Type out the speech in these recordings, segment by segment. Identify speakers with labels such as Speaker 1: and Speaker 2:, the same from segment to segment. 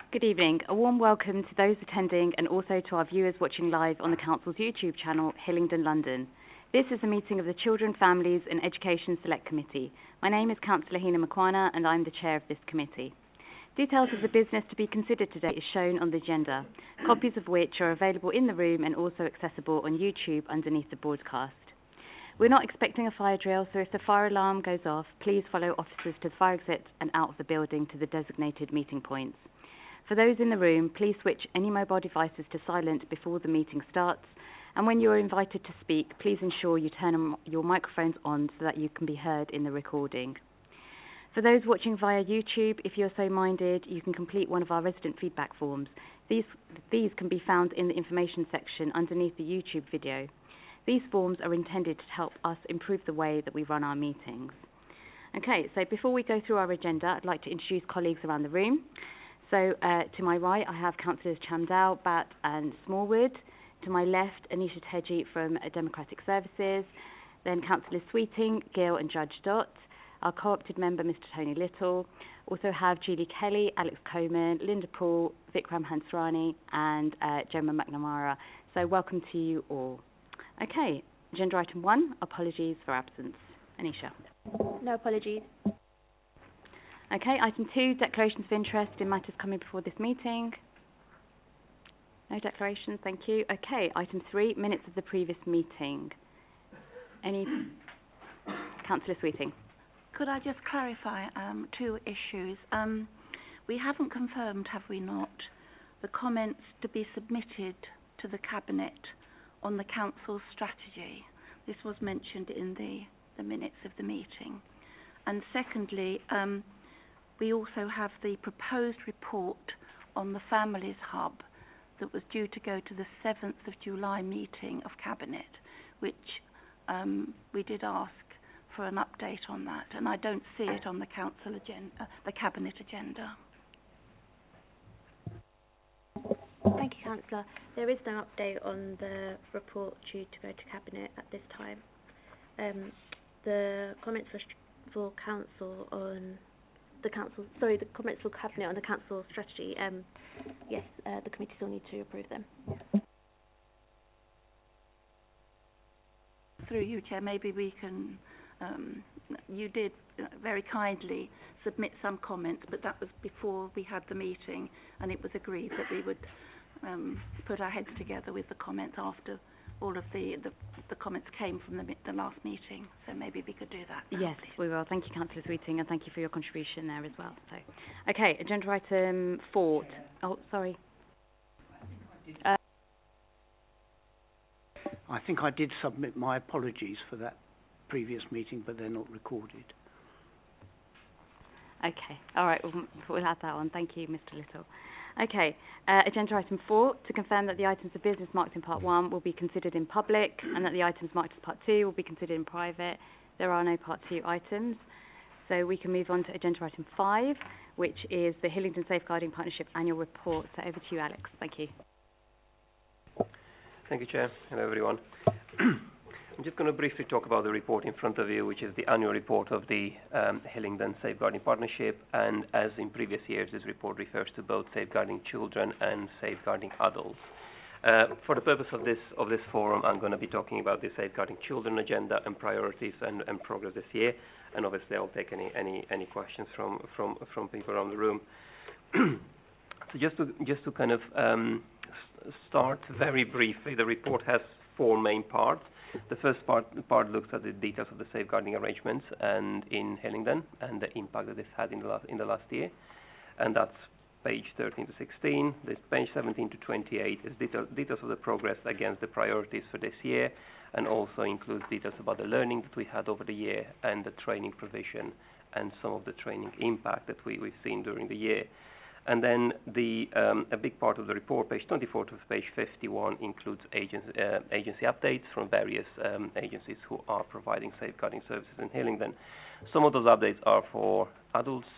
Speaker 1: Good evening. A warm welcome to those attending and also to our viewers watching live on the Council's YouTube channel, Hillingdon, London. This is a meeting of the Children, Families and Education Select Committee. My name is Councillor Heena Makwana and I'm the chair of this committee. Details of the business to be considered today is shown on the agenda, copies of which are available in the room and also accessible on YouTube underneath the broadcast. We're not expecting a fire drill, so if the fire alarm goes off, please follow officers to the fire exit and out of the building to the designated meeting points. For those in the room, please switch any mobile devices to silent before the meeting starts, and when you are invited to speak, please ensure you turn your microphones on so that you can be heard in the recording. For those watching via YouTube, if you're so minded, you can complete one of our resident feedback forms. These can be found in the information section underneath the YouTube video. These forms are intended to help us improve the way that we run our meetings. Okay, so before we go through our agenda, I'd like to introduce colleagues around the room. So to my right, I have Councillors Chamdal, Batt and Smallwood. To my left, Anisha Teji from Democratic Services. Then Councillors Sweeting, Gill and Judge Dott. Our co-opted member, Mr Tony Little. Also have Julie Kelly, Alex Coman, Linda Paul, Vikram Hansrani and Gemma McNamara. So welcome to you all. Okay, agenda item 1, apologies for absence. Anisha.
Speaker 2: No apologies.
Speaker 1: Okay, item 2, declarations of interest in matters coming before this meeting. No declarations, thank you. Okay, item 3, minutes of the previous meeting. Any? Councillor Sweeting.
Speaker 3: Could I just clarify 2 issues? We haven't confirmed, have we not, the comments to be submitted to the Cabinet on the Council's strategy. This was mentioned in the minutes of the meeting. And secondly, we also have the proposed report on the Families Hub that was due to go to the 7th of July meeting of Cabinet, which we did ask for an update on that, and I don't see it on the Council agenda, the Cabinet agenda.
Speaker 2: Thank you, Councillor. There is no update on the report due to go to Cabinet at this time. The comments for Council on the comments for Cabinet on the Council strategy, yes, the committee still need to approve them.
Speaker 3: Through you, Chair, maybe we can, you did very kindly submit some comments, but that was before we had the meeting, and it was agreed that we would put our heads together with the comments after all of the comments came from the last meeting. So maybe we could do that now,
Speaker 1: yes, please. We will. Thank you, Councillor Sweeting, and thank you for your contribution there as well. So, okay, agenda item 4. Oh, sorry.
Speaker 4: I think I did submit my apologies for that previous meeting, but they're not recorded.
Speaker 1: Okay, all right, we'll add that on. Thank you, Mr Little. Okay, agenda item 4, to confirm that the items of business marked in part 1 will be considered in public and that the items marked as part 2 will be considered in private. There are no part 2 items. So we can move on to agenda item 5, which is the Hillingdon Safeguarding Partnership Annual Report. So over to you, Alex. Thank you.
Speaker 5: Thank you, Chair. Hello, everyone. I'm just going to briefly talk about the report in front of you, which is the annual report of the Hillingdon Safeguarding Partnership, and as in previous years, this report refers to both safeguarding children and safeguarding adults. For the purpose of this forum, I'm going to be talking about the safeguarding children agenda and priorities and progress this year, and obviously I'll take any questions from people around the room. So just to kind of start very briefly, the report has 4 main parts. The first part looks at the details of the safeguarding arrangements and in Hillingdon and the impact that this had in the last year, and that's page 13 to 16. This page 17 to 28 is details of the progress against the priorities for this year, and also includes details about the learning that we had over the year and the training provision and some of the training impact that we've seen during the year. And then a big part of the report, page 24 to page 51, includes agency updates from various agencies who are providing safeguarding services in Hillingdon. Some of those updates are for adults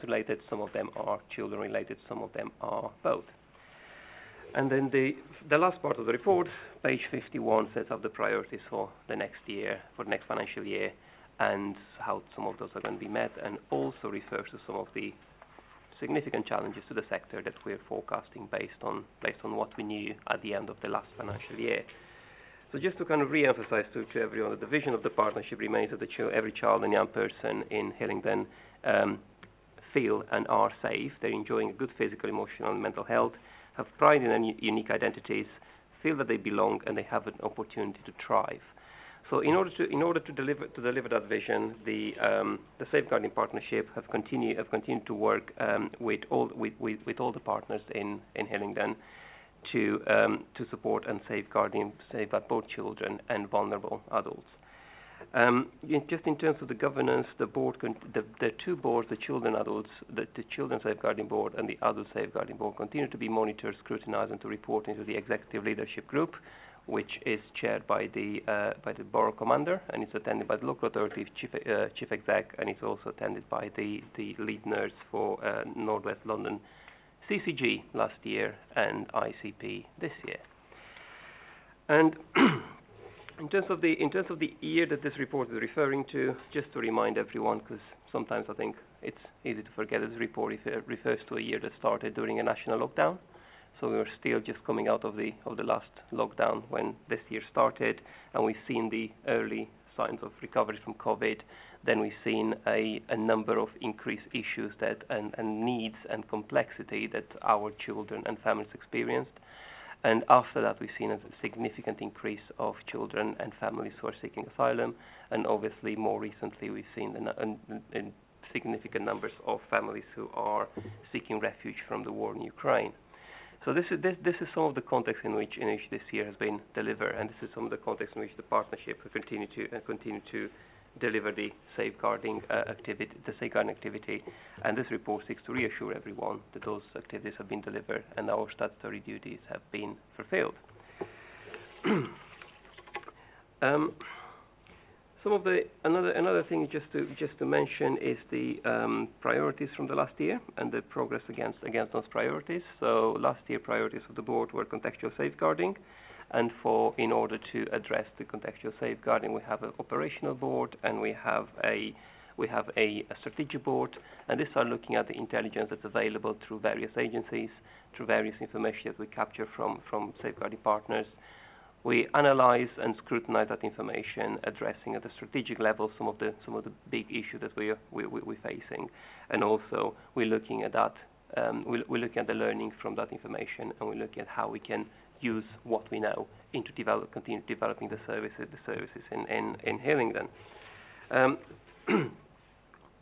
Speaker 5: related, some of them are children related, some of them are both. And then the last part of the report, page 51, sets out the priorities for the next year, for the next financial year, and how some of those are going to be met, and also refers to some of the significant challenges to the sector that we're forecasting based on what we knew at the end of the last financial year. So just to kind of re-emphasize to everyone that the vision of the partnership remains that every child and young person in Hillingdon feel and are safe. They're enjoying a good physical, emotional and mental health, have pride in their unique identities, feel that they belong and they have an opportunity to thrive. So in order to deliver that vision, the Safeguarding Partnership have continued to work with all the partners in Hillingdon to support and safeguard both children and vulnerable adults. Just in terms of the governance, the two boards, the Children Safeguarding Board and the Adult Safeguarding Board, continue to be monitored, scrutinised, and to report into the Executive Leadership Group, which is chaired by the Borough Commander, and it's attended by the Local Authority Chief Exec, and it's also attended by the lead nurse for North West London CCG last year and ICP this year. And in terms of the year that this report is referring to, just to remind everyone, because sometimes I think it's easy to forget, this report refers to a year that started during a national lockdown. So we were still just coming out of the last lockdown when this year started, and we've seen the early signs of recovery from COVID. Then we've seen a number of increased issues and needs and complexity that our children and families experienced. And after that, we've seen a significant increase of children and families who are seeking asylum, and obviously more recently we've seen significant numbers of families who are seeking refuge from the war in Ukraine. So this is some of the context in which this year has been delivered, and this is some of the context in which the partnership will continue to deliver the safeguarding activity. And this report seeks to reassure everyone that those activities have been delivered and our statutory duties have been fulfilled. Another thing just to mention is the priorities from the last year and the progress against those priorities. So last year priorities of the board were contextual safeguarding, and in order to address the contextual safeguarding, we have an operational board and we have a strategic board, and these are looking at the intelligence that's available through various agencies, through various information that we capture from safeguarding partners. We analyze and scrutinize that information, addressing at the strategic level some of the big issues that we're facing, and also we're looking at that. We're looking at the learning from that information, and we're looking at how we can use what we know into continue developing the services in Hillingdon.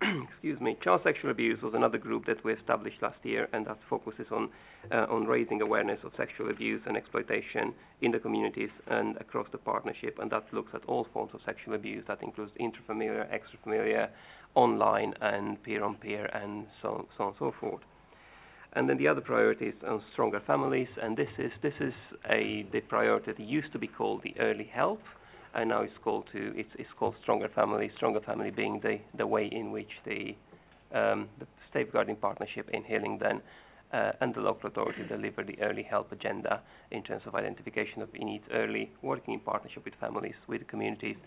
Speaker 5: Excuse me. Child sexual abuse was another group that we established last year, and that focuses on raising awareness of sexual abuse and exploitation in the communities and across the partnership, and that looks at all forms of sexual abuse. That includes intrafamiliar, extrafamiliar, online, and peer-on-peer, and so on and so forth. And then the other priority is on stronger families, and this is the priority that used to be called the early help, and now it's called stronger family. Stronger family being the way in which the safeguarding partnership in Hillingdon and the local authority deliver the early help agenda in terms of identification of needs early, working in partnership with families, with communities,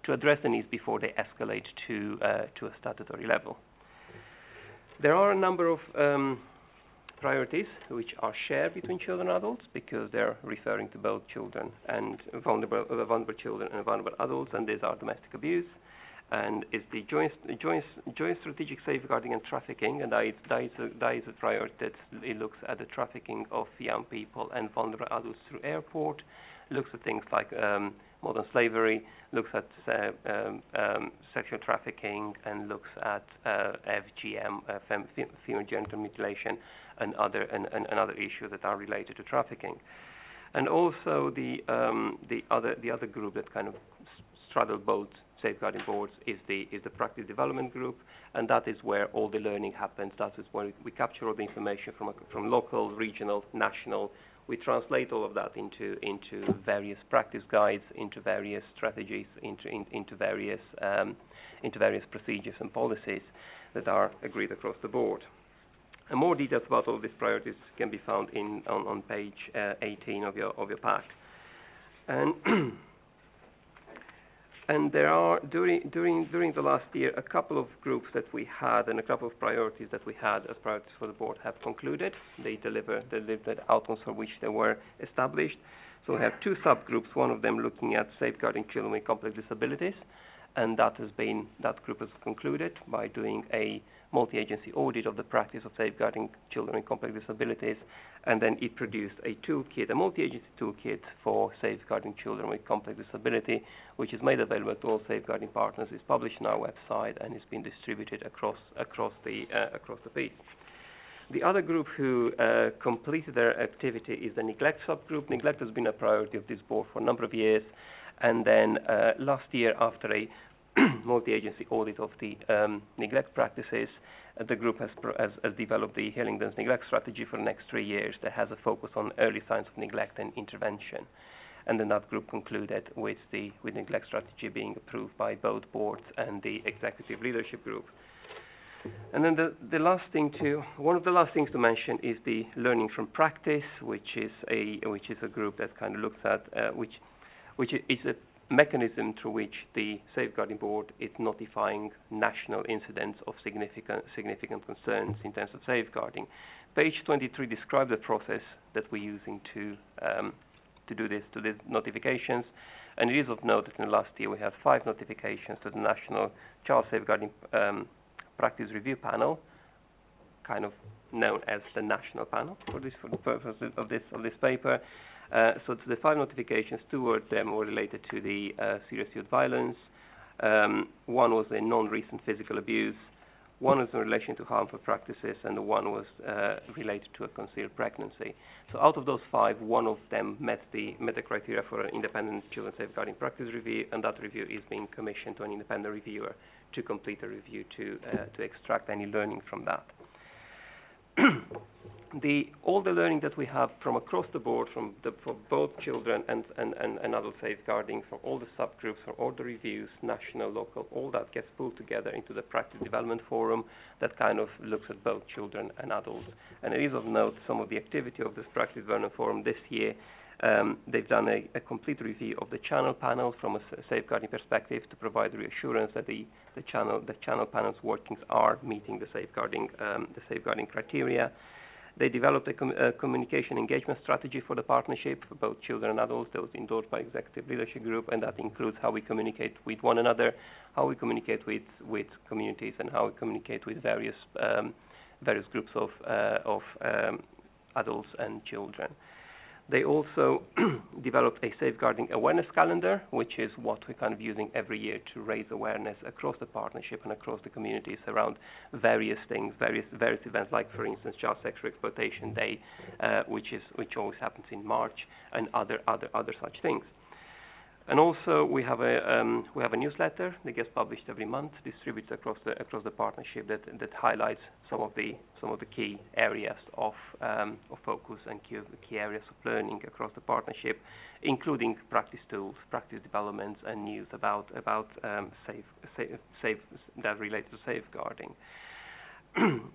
Speaker 5: to address the needs before they escalate to a statutory level. There are a number of priorities which are shared between children and adults, because they're referring to both children and vulnerable children and vulnerable adults, and these are domestic abuse, and it's the joint strategic safeguarding and trafficking, and that is a priority that it looks at the trafficking of young people and vulnerable adults through airport, looks at things like modern slavery, looks at sexual trafficking, and looks at FGM, female genital mutilation, and other issues that are related to trafficking. And also the other group that kind of straddle both safeguarding boards is the practice development group, and that is where all the learning happens. That is where we capture all the information from local, regional, national. We translate all of that into various practice guides, into various strategies, into various procedures and policies that are agreed across the board. And more details about all of these priorities can be found on page 18 of your pack. And And there are, during the last year, a couple of groups that we had and a couple of priorities that we had as priorities for the board have concluded. They delivered outcomes for which they were established. So we have two subgroups, one of them looking at safeguarding children with complex disabilities, and that group has concluded by doing a multi-agency audit of the practice of safeguarding children with complex disabilities, and then it produced a toolkit, a multi-agency toolkit for safeguarding children with complex disability, which is made available to all safeguarding partners, is published on our website, and is being distributed across the piece. The other group who completed their activity is the neglect subgroup. Neglect has been a priority of this board for a number of years, and then last year, after a multi-agency audit of the neglect practices, the group has developed the Hillingdon's neglect strategy for the next 3 years that has a focus on early signs of neglect and intervention. And then that group concluded with neglect strategy being approved by both boards and the executive leadership group. And then one of the last things to mention is the learning from practice, which is a group that kind of looks at which is a mechanism through which the safeguarding board is notifying national incidents of significant concerns in terms of safeguarding. Page 23 describes the process that we're using to do these notifications, and it is of note that in the last year we had 5 notifications to the National Child Safeguarding Practice Review Panel, kind of known as the national panel for the purpose of this paper. So to the 5 notifications, 2 of them were related to the serious youth violence. One was a non-recent physical abuse. One was in relation to harmful practices, and one was related to a concealed pregnancy. So out of those 5, 1 of them met the criteria for an independent children safeguarding practice review, and that review is being commissioned to an independent reviewer to complete a review to extract any learning from that. All the learning that we have from across the board, for both children and adult safeguarding, from all the subgroups, from all the reviews, national, local, all that gets pulled together into the practice development forum that kind of looks at both children and adults. And it is of note some of the activity of this practice development forum this year. They've done a complete review of the channel panel from a safeguarding perspective to provide reassurance that the channel panel's workings are meeting the safeguarding criteria. They developed a communication engagement strategy for the partnership for both children and adults that was endorsed by executive leadership group, and that includes how we communicate with one another, how we communicate with communities, and how we communicate with various groups of adults and children. They also developed a safeguarding awareness calendar, which is what we're kind of using every year to raise awareness across the partnership and across the communities around various things, various events, like, for instance, Child Sexual Exploitation Day, which always happens in March, and other such things. And also we have a newsletter that gets published every month, distributed across the partnership that highlights some of the key areas of focus and key areas of learning across the partnership, including practice tools, practice developments, and news about safe that related to safeguarding.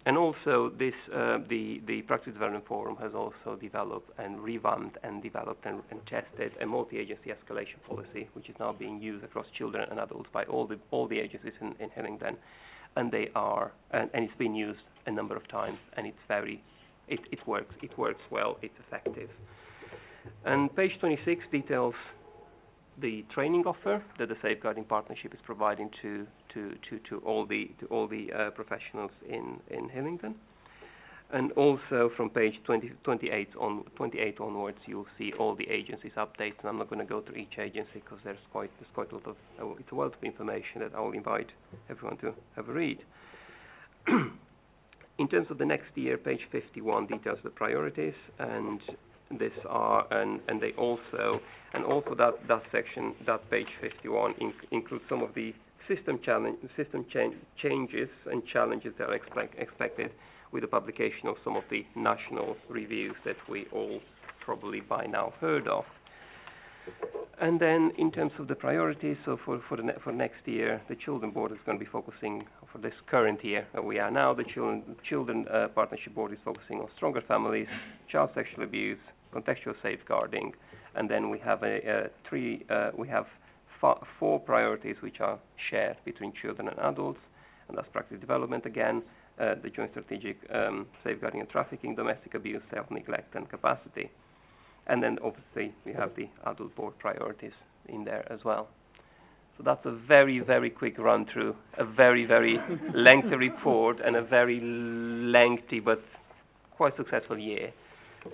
Speaker 5: And also the Practice Development Forum has also developed and revamped and developed and tested a multi-agency escalation policy, which is now being used across children and adults by all the agencies in Hillingdon, and it's been used a number of times, and it works well, it's effective. And page 26 details the training offer that the Safeguarding Partnership is providing to all the professionals in Hillingdon. And also from page 28 onwards, you'll see all the agencies' updates. And I'm not going to go through each agency because there's quite a lot of it's a wealth of information that I will invite everyone to have a read. In terms of the next year, page 51 details the priorities, and that section, that page 51 includes some of the system changes and challenges that are expected with the publication of some of the national reviews that we all probably by now heard of. And then in terms of the priorities, so for next year, the Children Board is going to be focusing, for this current year that we are now, the Children Partnership Board is focusing on stronger families, child sexual abuse, contextual safeguarding, and then we have four priorities which are shared between children and adults, and that's practice development again, the joint strategic safeguarding and trafficking, domestic abuse, self-neglect and capacity. And then obviously we have the adult board priorities in there as well. So that's a very, very quick run through, a very, very lengthy report and a very lengthy but quite successful year.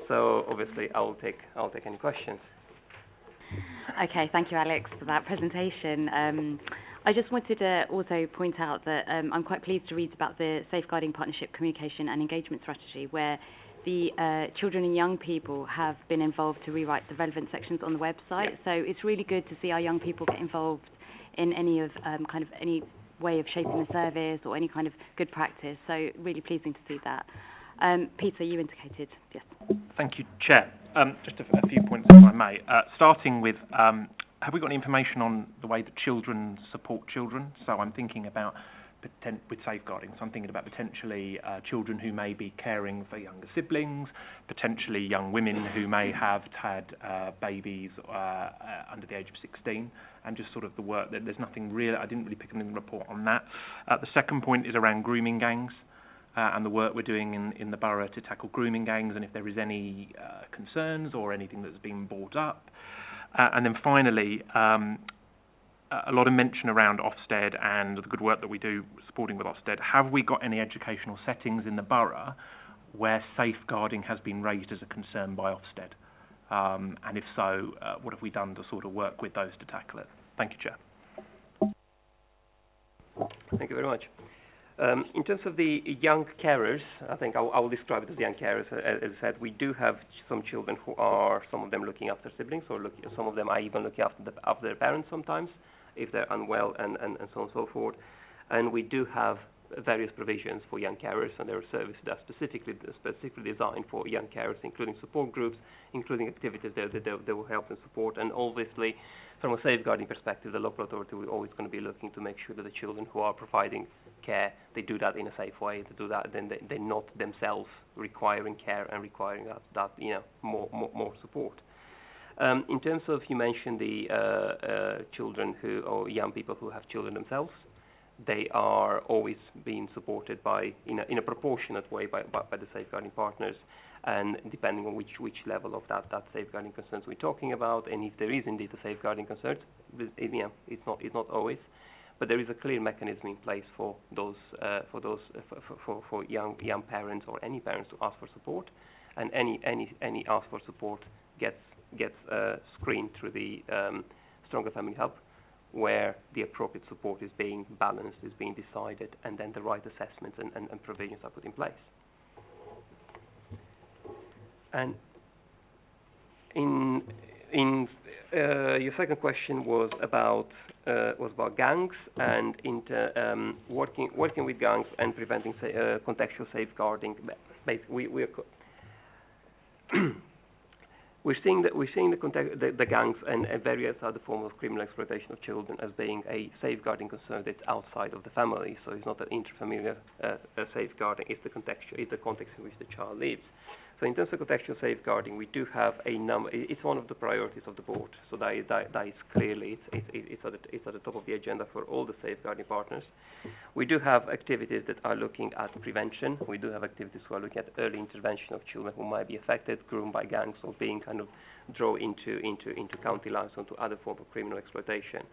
Speaker 5: So obviously I'll take any questions.
Speaker 1: Okay, thank you, Alex, for that presentation. I just wanted to also point out that I'm quite pleased to read about the Safeguarding Partnership Communication and Engagement Strategy, where the children and young people have been involved to rewrite the relevant sections on the website. So it's really good to see our young people get involved in any of any way of shaping the service or any kind of good practice. So really pleasing to see that. Peter, you indicated, yes.
Speaker 6: Thank you, Chair. Just a few points, if I may. Starting with, have we got any information on the way that children support children? So I'm thinking about with safeguarding. So I'm thinking about potentially children who may be caring for younger siblings, potentially young women who may have had babies under the age of 16, and just sort of the work that there's nothing real. I didn't really pick up in the report on that. The second point is around grooming gangs. And the work we're doing in the borough to tackle grooming gangs, and if there is any concerns or anything that's been brought up. And then finally, a lot of mention around Ofsted and the good work that we do supporting with Ofsted. Have we got any educational settings in the borough where safeguarding has been raised as a concern by Ofsted? And if so, what have we done to sort of work with those to tackle it? Thank you, Chair.
Speaker 5: Thank you very much. In terms of the young carers, I think I will describe it as young carers. As I said, we do have some children who are, some of them looking after siblings, or some of them are even looking after their parents sometimes, if they're unwell, and so on and so forth. And we do have various provisions for young carers, and there are services that are specifically designed for young carers, including support groups, including activities that will help and support. And obviously, from a safeguarding perspective, the local authority will always going to be looking to make sure that the children who are providing care, they do that in a safe way. To do that, then they're not themselves requiring care and requiring that more support. In terms of, you mentioned the children or young people who have children themselves, they are always being supported by in a proportionate way by the safeguarding partners, and depending on which level of that safeguarding concerns we're talking about, and if there is indeed a safeguarding concern, it's not always, but there is a clear mechanism in place for young parents or any parents to ask for support, and any ask for support gets screened through the Stronger Family Hub, where the appropriate support is being balanced, is being decided, and then the right assessments and provisions are put in place. And in your second question was about gangs and working with gangs and preventing contextual safeguarding. Basically, we're seeing the gangs and various other forms of criminal exploitation of children as being a safeguarding concern that's outside of the family. So it's not an intrafamilial safeguarding. It's the context in which the child lives. So in terms of contextual safeguarding, we do have a number. It's one of the priorities of the board. So that is clearly it's at the top of the agenda for all the safeguarding partners. We do have activities that are looking at prevention. We do have activities who are looking at early intervention of children who might be affected, groomed by gangs, or being kind of drawn into county lines or to other forms of criminal exploitation.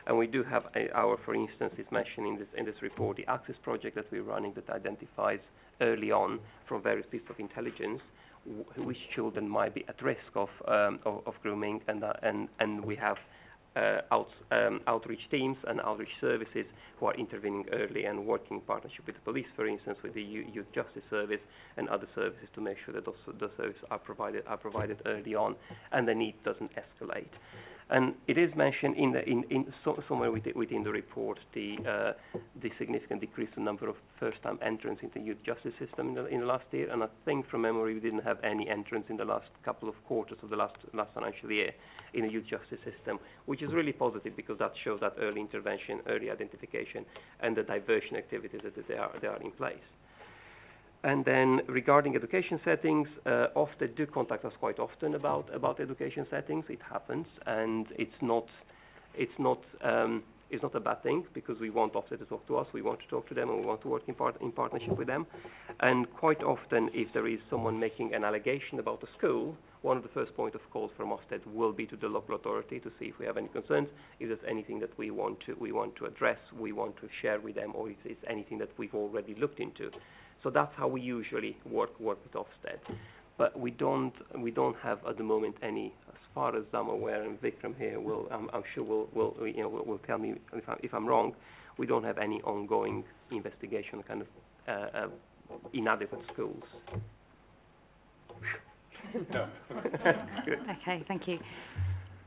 Speaker 5: And we do have for instance, it's mentioned in this report, the Access project that we're running that identifies early on from various pieces of intelligence which children might be at risk of grooming, and we have outreach teams and outreach services who are intervening early and working in partnership with the police, for instance, with the Youth Justice Service and other services to make sure that those services are provided early on and the need doesn't escalate. And it is mentioned somewhere within the report the significant decrease in the number of first-time entrants into the youth justice system in the last year, and I think from memory we didn't have any entrants in the last couple of quarters of the last financial year in the youth justice system, which is really positive because that shows that early intervention, early identification, and the diversion activities that they are in place. And then regarding education settings, Ofsted do contact us quite often about education settings. It happens, and it's not It's not a bad thing, because we want Ofsted to talk to us, we want to talk to them, and we want to work in partnership with them. And quite often, if there is someone making an allegation about a school, one of the first point of calls from Ofsted will be to the local authority to see if we have any concerns, if there's anything that we want to address, we want to share with them, or if it's anything that we've already looked into. So that's how we usually work with Ofsted. But we don't have at the moment any, as far as I'm aware, and Vikram here I'm sure will tell me if I'm wrong. We don't have any ongoing investigation kind of inadequate schools.
Speaker 1: Okay, thank you.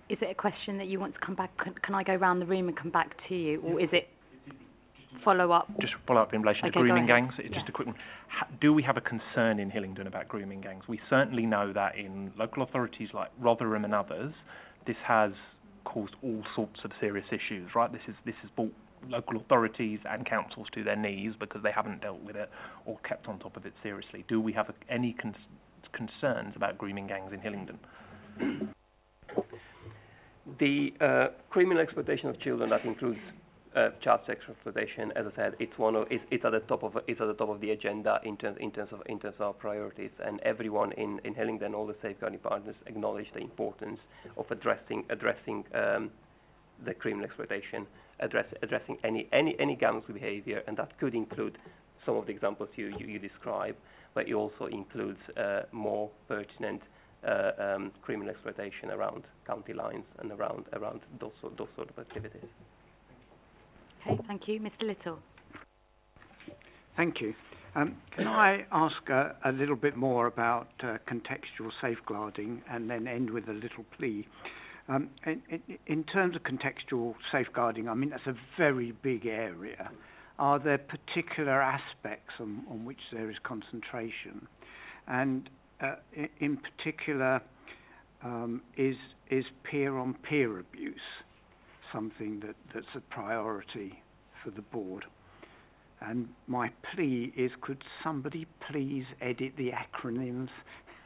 Speaker 1: Is it a question that you want to come back? Can I go around the room and come back to you, or is it follow up?
Speaker 6: Just follow up in relation to
Speaker 1: Okay,
Speaker 6: grooming gangs.
Speaker 1: Yeah.
Speaker 6: Just a quick one. Do we have a concern in Hillingdon about grooming gangs? We certainly know that in local authorities like Rotherham and others, this has caused all sorts of serious issues, right? This has brought local authorities and councils to their knees because they haven't dealt with it or kept on top of it seriously. Do we have any concerns about grooming gangs in Hillingdon?
Speaker 5: The criminal exploitation of children, that includes child sexual exploitation, as I said, it's at the top of the agenda in terms of our priorities. And everyone in Hillingdon, all the safeguarding partners, acknowledge the importance of addressing the criminal exploitation, addressing any gamble behaviour, and that could include some of the examples you describe, but it also includes more pertinent criminal exploitation around county lines and around those sort of activities.
Speaker 1: Okay, thank you. Mr. Little.
Speaker 4: Thank you. Can I ask a little bit more about contextual safeguarding, and then end with a little plea? In terms of contextual safeguarding, I mean, that's a very big area. Are there particular aspects on which there is concentration? And in particular, is peer-on-peer abuse something that's a priority for the board? And my plea is, could somebody please edit the acronyms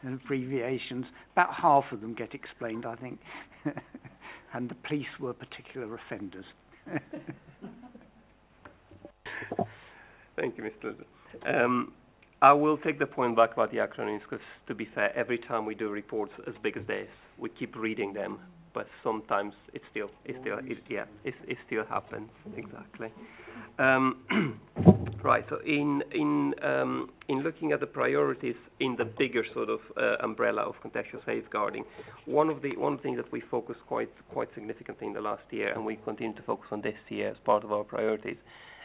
Speaker 4: and abbreviations? About half of them get explained, I think. And the police were particular offenders.
Speaker 5: Thank you, Mr. Little. I will take the point back about the acronyms, because, to be fair, every time we do reports as big as this, we keep reading them, but sometimes it still happens. Exactly. Right. So in looking at the priorities in the bigger sort of umbrella of contextual safeguarding, one of the things that we focused quite significantly in the last year, and we continue to focus on this year as part of our priorities,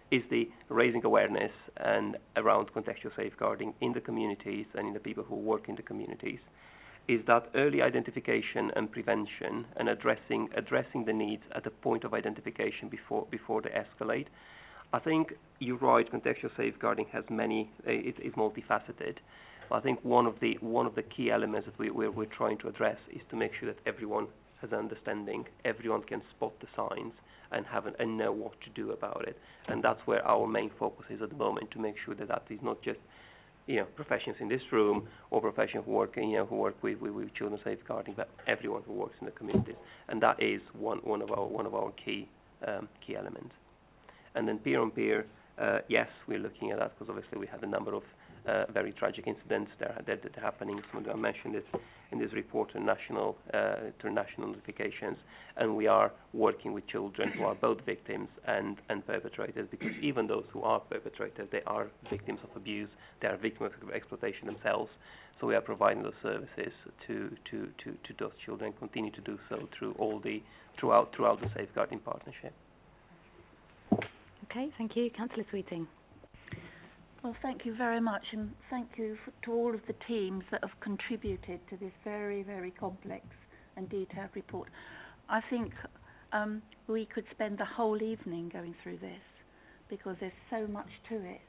Speaker 5: is the raising awareness and around contextual safeguarding in the communities and in the people who work in the communities. Is that early identification and prevention, and addressing the needs at the point of identification before they escalate. I think you're right. Contextual safeguarding has is multifaceted. I think one of the key elements that we're trying to address is to make sure that everyone has understanding, everyone can spot the signs and know what to do about it. And that's where our main focus is at the moment, to make sure that is not just professionals in this room or professionals who work with children safeguarding, but everyone who works in the communities. And that is one of our key elements. And then peer-on-peer, yes, we're looking at that, because obviously we had a number of very tragic incidents that are happening. I mentioned it in this report to national notifications, and we are working with children who are both victims and perpetrators, because even those who are perpetrators, they are victims of abuse, they are victims of exploitation themselves. So we are providing those services to those children, continue to do so throughout the safeguarding partnership.
Speaker 1: Okay, thank you. Councillor Sweeting.
Speaker 3: Well, thank you very much, and thank you to all of the teams that have contributed to this very, very complex and detailed report. I think we could spend the whole evening going through this, because there's so much to it.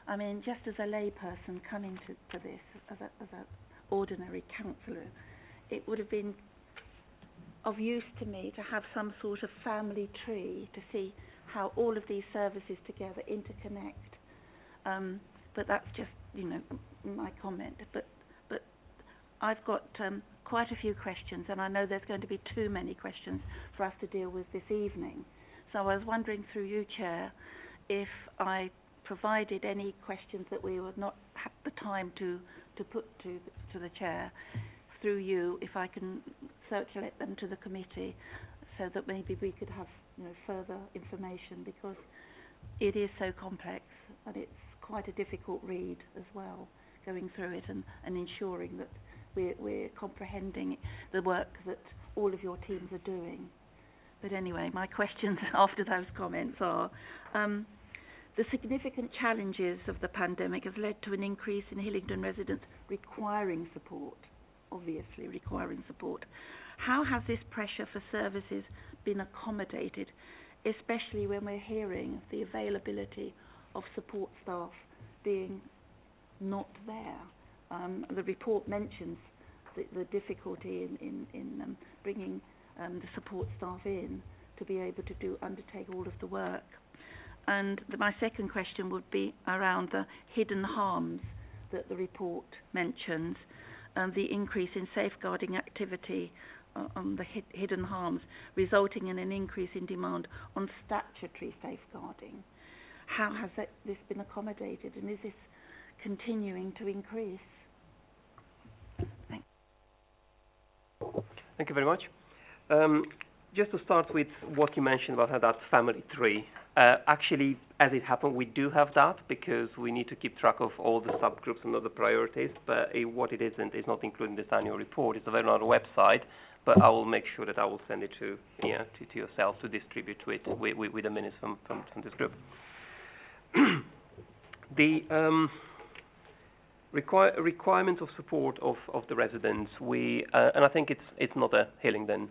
Speaker 3: I mean, just as a layperson coming to this, as an ordinary councillor, it would have been of use to me to have some sort of family tree to see how all of these services together interconnect. But that's just, my comment. But I've got quite a few questions, and I know there's going to be too many questions for us to deal with this evening. So I was wondering through you, Chair, if I provided any questions that we would not have the time to put to the Chair, through you, if I can circulate them to the committee so that maybe we could have further information, because it is so complex and it's quite a difficult read as well, going through it and ensuring that we're comprehending the work that all of your teams are doing. But anyway, my questions after those comments are, the significant challenges of the pandemic have led to an increase in Hillingdon residents requiring support, obviously requiring support. How has this pressure for services been accommodated, especially when we're hearing of the availability of support staff being not there? The report mentions the difficulty in bringing the support staff in to be able to undertake all of the work. And my second question would be around the hidden harms that the report mentions, the increase in safeguarding activity on the hidden harms, resulting in an increase in demand on statutory safeguarding. How has this been accommodated, and is this continuing to increase?
Speaker 5: Thank you very much. Just to start with what you mentioned about how that family tree. Actually, as it happened, we do have that because we need to keep track of all the subgroups and other priorities, but what it isn't is not included in this annual report. It's available on our website, but I will make sure that I will send it to yourself to distribute to it with the minutes from this group. The requirements of support of the residents, and I think it's not a Hillingdon,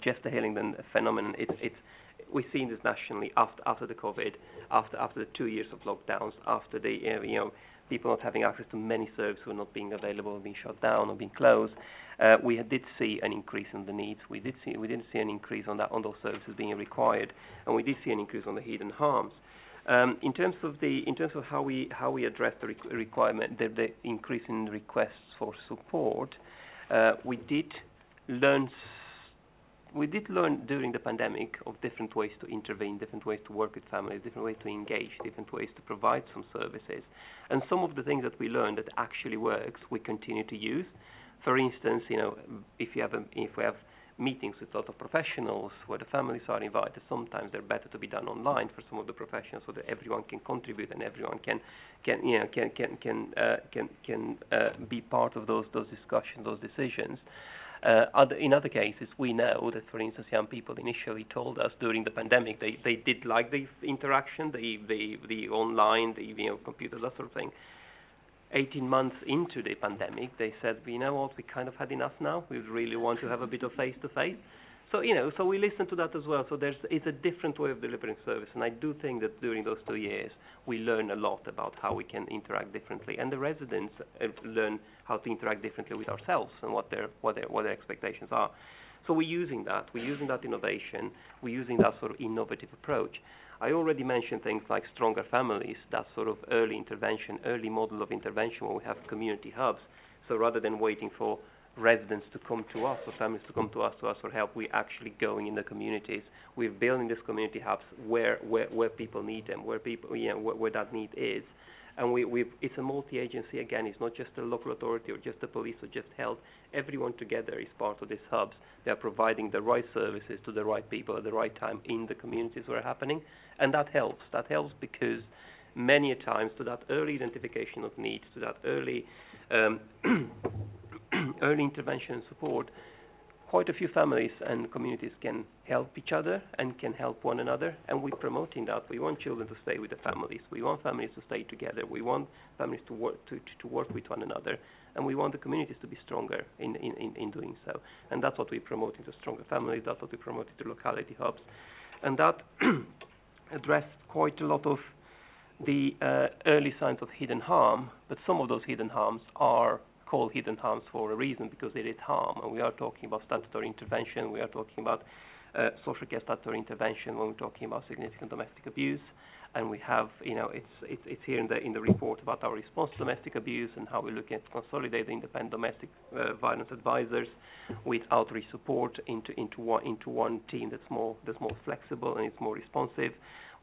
Speaker 5: just a Hillingdon phenomenon. We've seen this nationally after the COVID, after the 2 years of lockdowns, after the people not having access to many services who are not being available, being shut down or being closed. We did see an increase in the needs. We didn't see an increase on those services being required, and we did see an increase on the hidden harms. In terms of how we address the requirement, the increase in requests for support, we did learn during the pandemic of different ways to intervene, different ways to work with families, different ways to engage, different ways to provide some services. And some of the things that we learned that actually works, we continue to use. For instance, if we have meetings with lots of professionals where the families are invited, sometimes they're better to be done online for some of the professionals, so that everyone can contribute and everyone can be part of those discussions, those decisions. In other cases, we know that, for instance, young people initially told us during the pandemic they did like the interaction, the online, the computer, that sort of thing. 18 months into the pandemic, they said, you know what, we kind of had enough now. We really want to have a bit of face-to-face. So, so we listened to that as well. So it's a different way of delivering service. And I do think that during those 2 years, we learn a lot about how we can interact differently. And the residents learn how to interact differently with ourselves and what their expectations are. So we're using that. We're using that innovation. We're using that sort of innovative approach. I already mentioned things like stronger families, that sort of early intervention, early model of intervention where we have community hubs. So rather than waiting for residents to come to us or families to come to us for help, we're actually going in the communities. We're building these community hubs where people need them, where that need is. And it's a multi-agency again. It's not just a local authority or just the police or just health. Everyone together is part of these hubs. They are providing the right services to the right people at the right time in the communities where it's happening, and that helps. That helps because many a times to that early identification of needs, to that early early intervention and support, quite a few families and communities can help each other and can help one another, and we're promoting that. We want children to stay with the families. We want families to stay together. We want families to work with one another, and we want the communities to be stronger in doing so. And that's what we're promoting to stronger families. That's what we're promoting to locality hubs, and that addressed quite a lot of the early signs of hidden harm. But some of those hidden harms are called hidden harms for a reason, because it is harm, and we are talking about statutory intervention. We are talking about social care statutory intervention when we're talking about significant domestic abuse. And we have, it's here in the report about our response to domestic abuse and how we're looking at consolidating independent domestic violence advisors with outreach support into one team that's more flexible and it's more responsive.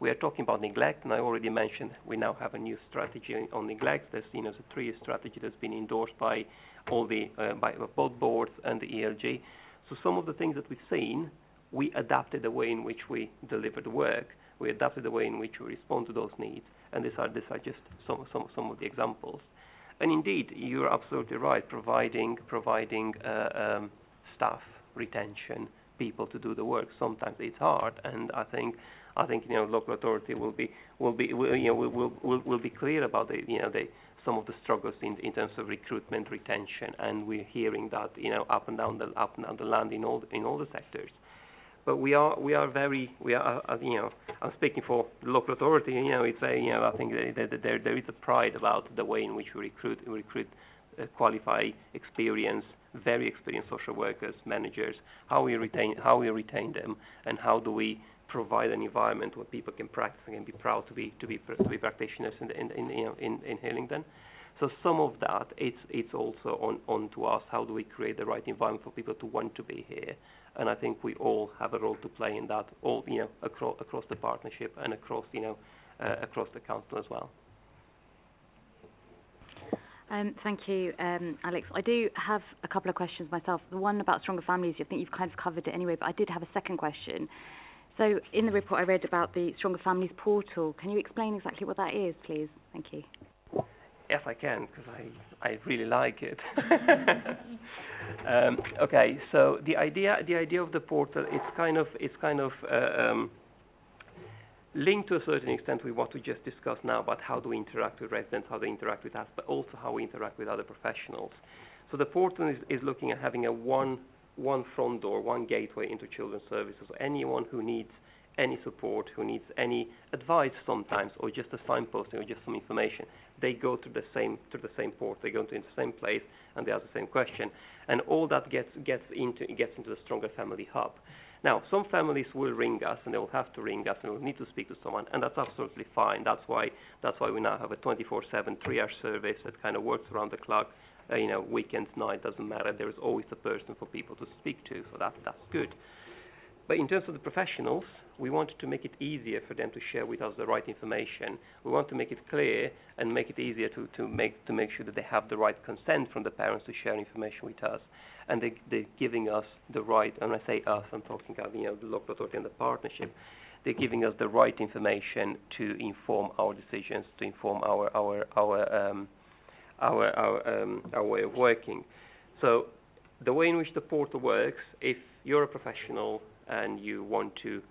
Speaker 5: We are talking about neglect, and I already mentioned we now have a new strategy on neglect. There's a 3-year strategy that's been endorsed by all by both boards and the ELG. So some of the things that we've seen, we adapted the way in which we deliver the work. We adapted the way in which we respond to those needs, and these are just some of the examples. And indeed, you're absolutely right. Providing staff, retention, people to do the work. Sometimes it's hard, and I think local authority will be clear about some of the struggles in terms of recruitment, retention, and we're hearing that up and down the land in all the sectors. But I'm speaking for the local authority. I think that there is a pride about the way in which we recruit qualified, very experienced social workers, managers. How we retain them, and how do we provide an environment where people can practice and can be proud to be practitioners in Hillingdon. So some of that it's also on to us. How do we create the right environment for people to want to be here? And I think we all have a role to play in that, all across the partnership and across the council as well.
Speaker 1: Thank you, Alex. I do have a couple of questions myself. The one about stronger families, I think you've kind of covered it anyway, but I did have a second question. So in the report I read about the Stronger Families portal. Can you explain exactly what that is, please? Thank you.
Speaker 5: Yes, I can, because I really like it. Okay, so the idea of the portal is kind of linked to a certain extent with what we just discussed now about how do we interact with residents, how they interact with us, but also how we interact with other professionals. So the portal is looking at having a one front door, one gateway into children's services. So anyone who needs any support, who needs any advice sometimes, or just a signposting or just some information, they go to the same port. They go into the same place and they ask the same question, and all that gets into the Stronger Family Hub. Now, some families will ring us, and they will have to ring us, and we'll need to speak to someone, and that's absolutely fine. That's why we now have a 24/7 triage service that kind of works around the clock. Weekends, night, doesn't matter. There is always a person for people to speak to, so that's good. But in terms of the professionals, we wanted to make it easier for them to share with us the right information. We want to make it clear and make it easier to make sure that they have the right consent from the parents to share information with us. And they're giving us the right, and when I say us, I'm talking about the local authority and the partnership. They're giving us the right information to inform our decisions, to inform our way of working. So the way in which the portal works, if you're a professional and you want to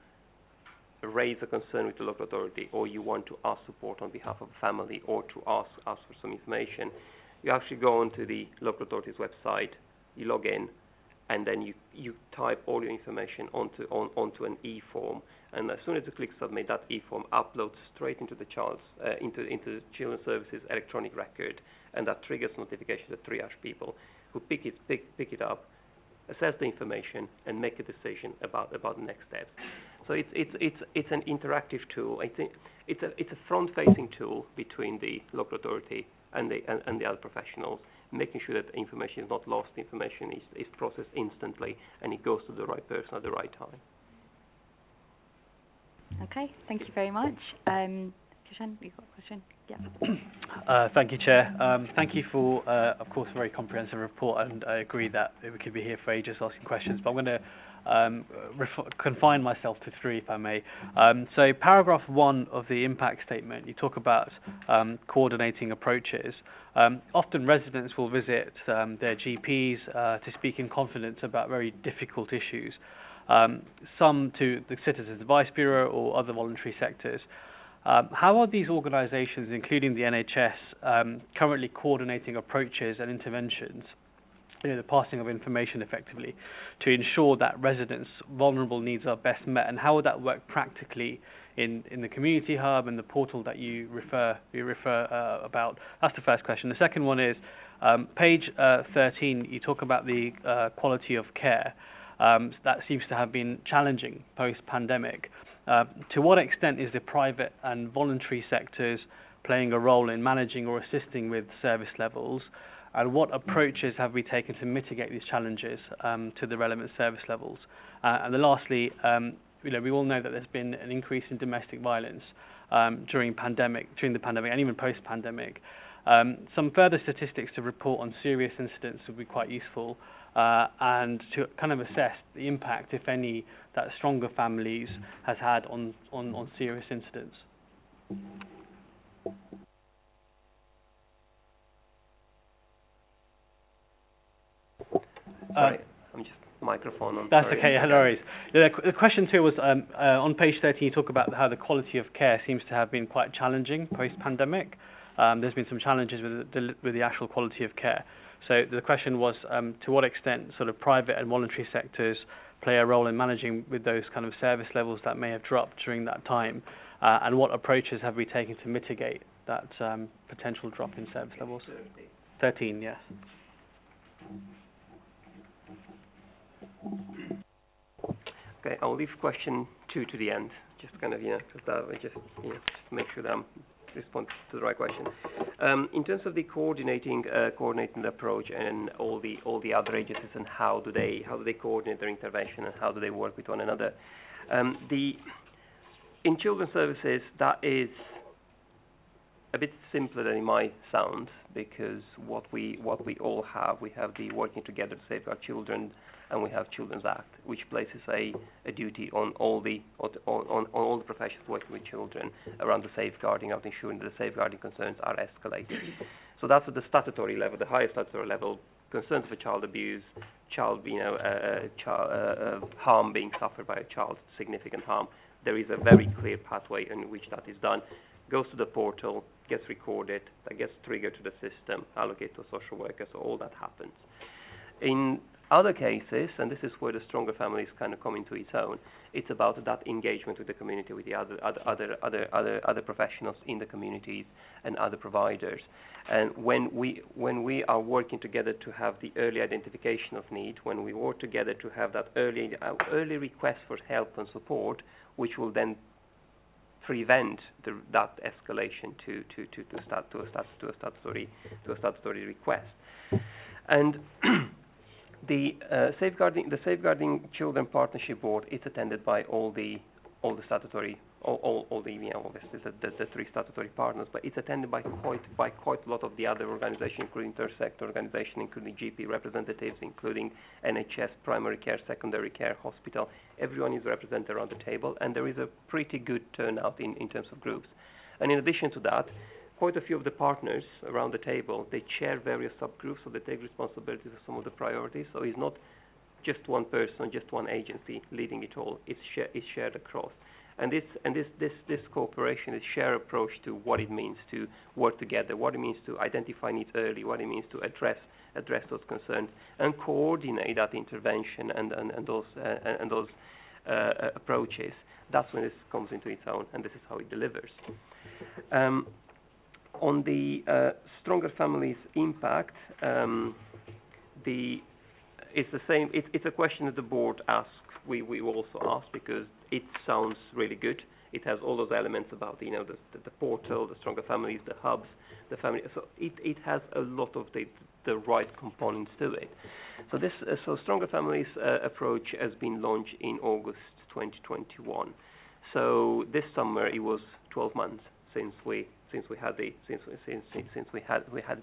Speaker 5: raise a concern with the local authority, or you want to ask support on behalf of a family, or to ask for some information, you actually go onto the local authority's website, you log in, and then you type all your information onto an e-form, and as soon as you click submit, that e-form uploads straight into the into Children's Services electronic record, and that triggers notification to triage people who pick it up, assess the information, and make a decision about the next steps. So it's an interactive tool. I think it's a front-facing tool between the local authority and the other professionals, making sure that information is not lost. Information is processed instantly, and it goes to the right person at the right time.
Speaker 1: Okay, thank you very much. Kishan, you've got a question? Yeah.
Speaker 7: Thank you, Chair. Thank you for, of course, a very comprehensive report, and I agree that we could be here for ages asking questions, but I'm going to confine myself to three, if I may. So paragraph 1 of the impact statement, you talk about coordinating approaches. Often residents will visit their GPs to speak in confidence about very difficult issues, some to the Citizens Advice Bureau or other voluntary sectors. How are these organisations, including the NHS, currently coordinating approaches and interventions, the passing of information effectively, to ensure that residents' vulnerable needs are best met? And how would that work practically in the community hub and the portal that you refer about? That's the first question. The second one is page 13. You talk about the quality of care. That seems to have been challenging post-pandemic. To what extent is the private and voluntary sectors playing a role in managing or assisting with service levels, and what approaches have we taken to mitigate these challenges to the relevant service levels? And then lastly, we all know that there's been an increase in domestic violence during the pandemic, and even post-pandemic. Some further statistics to report on serious incidents would be quite useful, and to kind of assess the impact, if any, that Stronger Families has had on serious incidents.
Speaker 5: Sorry, I'm just microphone on.
Speaker 7: That's
Speaker 5: sorry.
Speaker 7: okay, no worries. The question too was on page 13. You talk about how the quality of care seems to have been quite challenging post-pandemic. There's been some challenges with the actual quality of care. So the question was, to what extent sort of private and voluntary sectors play a role in managing with those kind of service levels that may have dropped during that time, and what approaches have we taken to mitigate that potential drop in service levels? 13, yes.
Speaker 5: Okay, I'll leave question 2 to the end, just kind of, just to make sure that I'm responding to the right question. In terms of the coordinating the approach and all the other agencies and how do they coordinate their intervention and how do they work with one another. In children's services, that is a bit simpler than it might sound, because what we all have, we have the Working Together to Safeguard Children, and we have Children's Act, which places a duty on all the professionals working with children around the safeguarding of ensuring that the safeguarding concerns are escalated. So that's at the statutory level, the highest statutory level. Concerns for child abuse, harm being suffered by a child, significant harm. There is a very clear pathway in which that is done. Goes to the portal, gets recorded, that gets triggered to the system, allocated to a social worker, so all that happens. In other cases, and this is where the Stronger Families kind of come into its own, it's about that engagement with the community, with the other professionals in the communities and other providers. And when we are working together to have the early identification of need, when we work together to have that early request for help and support, which will then prevent that escalation to a statutory request. And the Safeguarding Children Partnership Board is attended by all the statutory, obviously the 3 statutory partners, but it's attended by quite a lot of the other organisations, including third sector organisations, including GP representatives, including NHS, primary care, secondary care, hospital. Everyone is represented around the table, and there is a pretty good turnout in terms of groups. And in addition to that, quite a few of the partners around the table, they chair various subgroups, so they take responsibility for some of the priorities. So it's not just one person, just one agency leading it all. It's shared across. And this cooperation, this shared approach to what it means to work together, what it means to identify needs early, what it means to address those concerns, and coordinate that intervention and those approaches. That's when this comes into its own, and this is how it delivers. On the Stronger Families impact, it's the same. It's a question that the board asks. We also ask, because it sounds really good. It has all those elements about the portal, the Stronger Families, the hubs, the family. So it has a lot of the right components to it. So Stronger Families approach has been launched in August 2021. So this summer it was 12 months since we had it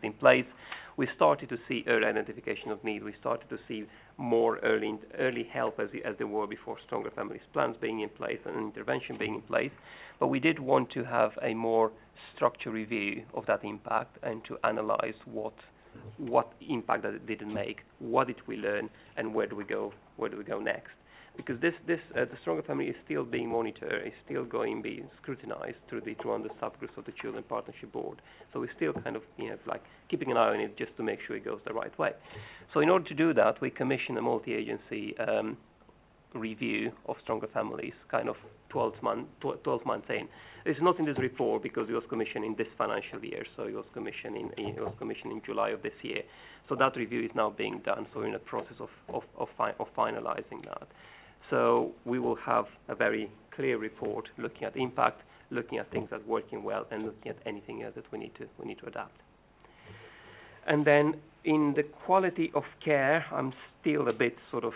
Speaker 5: in place. We started to see early identification of need. We started to see more early help as there were before Stronger Families plans being in place and intervention being in place. But we did want to have a more structured review of that impact and to analyse what impact that it didn't make, what did we learn, and where do we go next. Because the Stronger Family is still being monitored, is still being scrutinised through the subgroups of the Children Partnership Board. So we're still kind of keeping an eye on it just to make sure it goes the right way. So in order to do that, we commissioned a multi-agency review of Stronger Families, kind of 12 months in. It's not in this report because it was commissioned in this financial year, so it was commissioned in July of this year. So that review is now being done, so we're in the process of finalising that. So we will have a very clear report looking at impact, looking at things that are working well, and looking at anything else that we need to adapt. And then in the quality of care, I'm still a bit sort of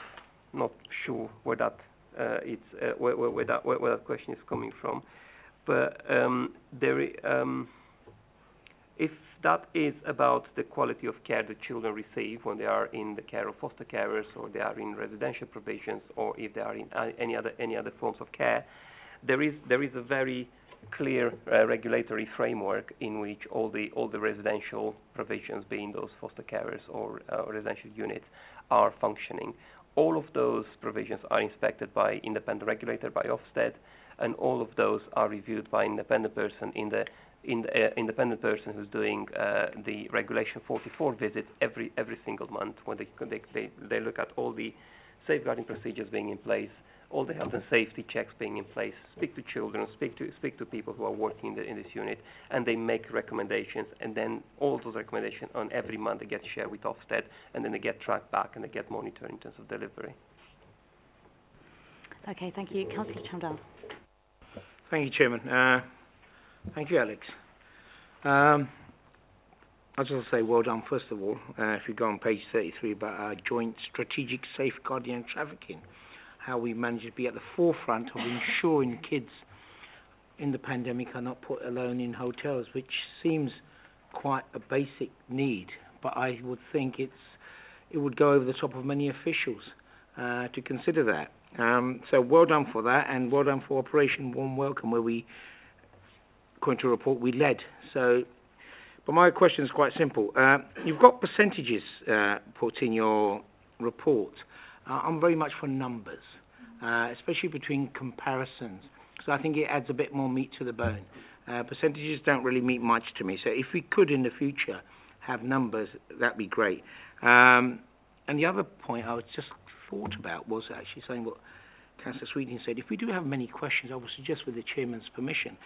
Speaker 5: not sure where that where that question is coming from. But if that is about the quality of care the children receive when they are in the care of foster carers, or they are in residential provisions, or if they are in any other forms of care, there is a very clear regulatory framework in which all the residential provisions, being those foster carers or residential units, are functioning. All of those provisions are inspected by independent regulator, by Ofsted, and all of those are reviewed by independent person independent person who's doing the Regulation 44 visit every single month, when they look at all the safeguarding procedures being in place, all the health and safety checks being in place, speak to children, speak to people who are working in this unit, and they make recommendations, and then all those recommendations on every month they get shared with Ofsted, and then they get tracked back and they get monitored in terms of delivery.
Speaker 1: Okay, thank you. Councillor Chandal.
Speaker 8: Thank you, Chairman. Thank you, Alex. I just want to say well done, first of all, if you go on page 33 about our joint strategic safeguarding and trafficking, how we managed to be at the forefront of ensuring kids in the pandemic are not put alone in hotels, which seems quite a basic need, but I would think it would go over the top of many officials to consider that. So well done for that, and well done for Operation Warm Welcome, where we, according to a report, we led. So, but my question is quite simple. You've got percentages put in your report. I'm very much for numbers, especially between comparisons. So I think it adds a bit more meat to the bone. Percentages don't really mean much to me. So if we could in the future have numbers, that'd be great. And the other point I was just thought about was actually saying what Councillor Sweeting said. If we do have many questions, I would suggest, with the Chairman's permission,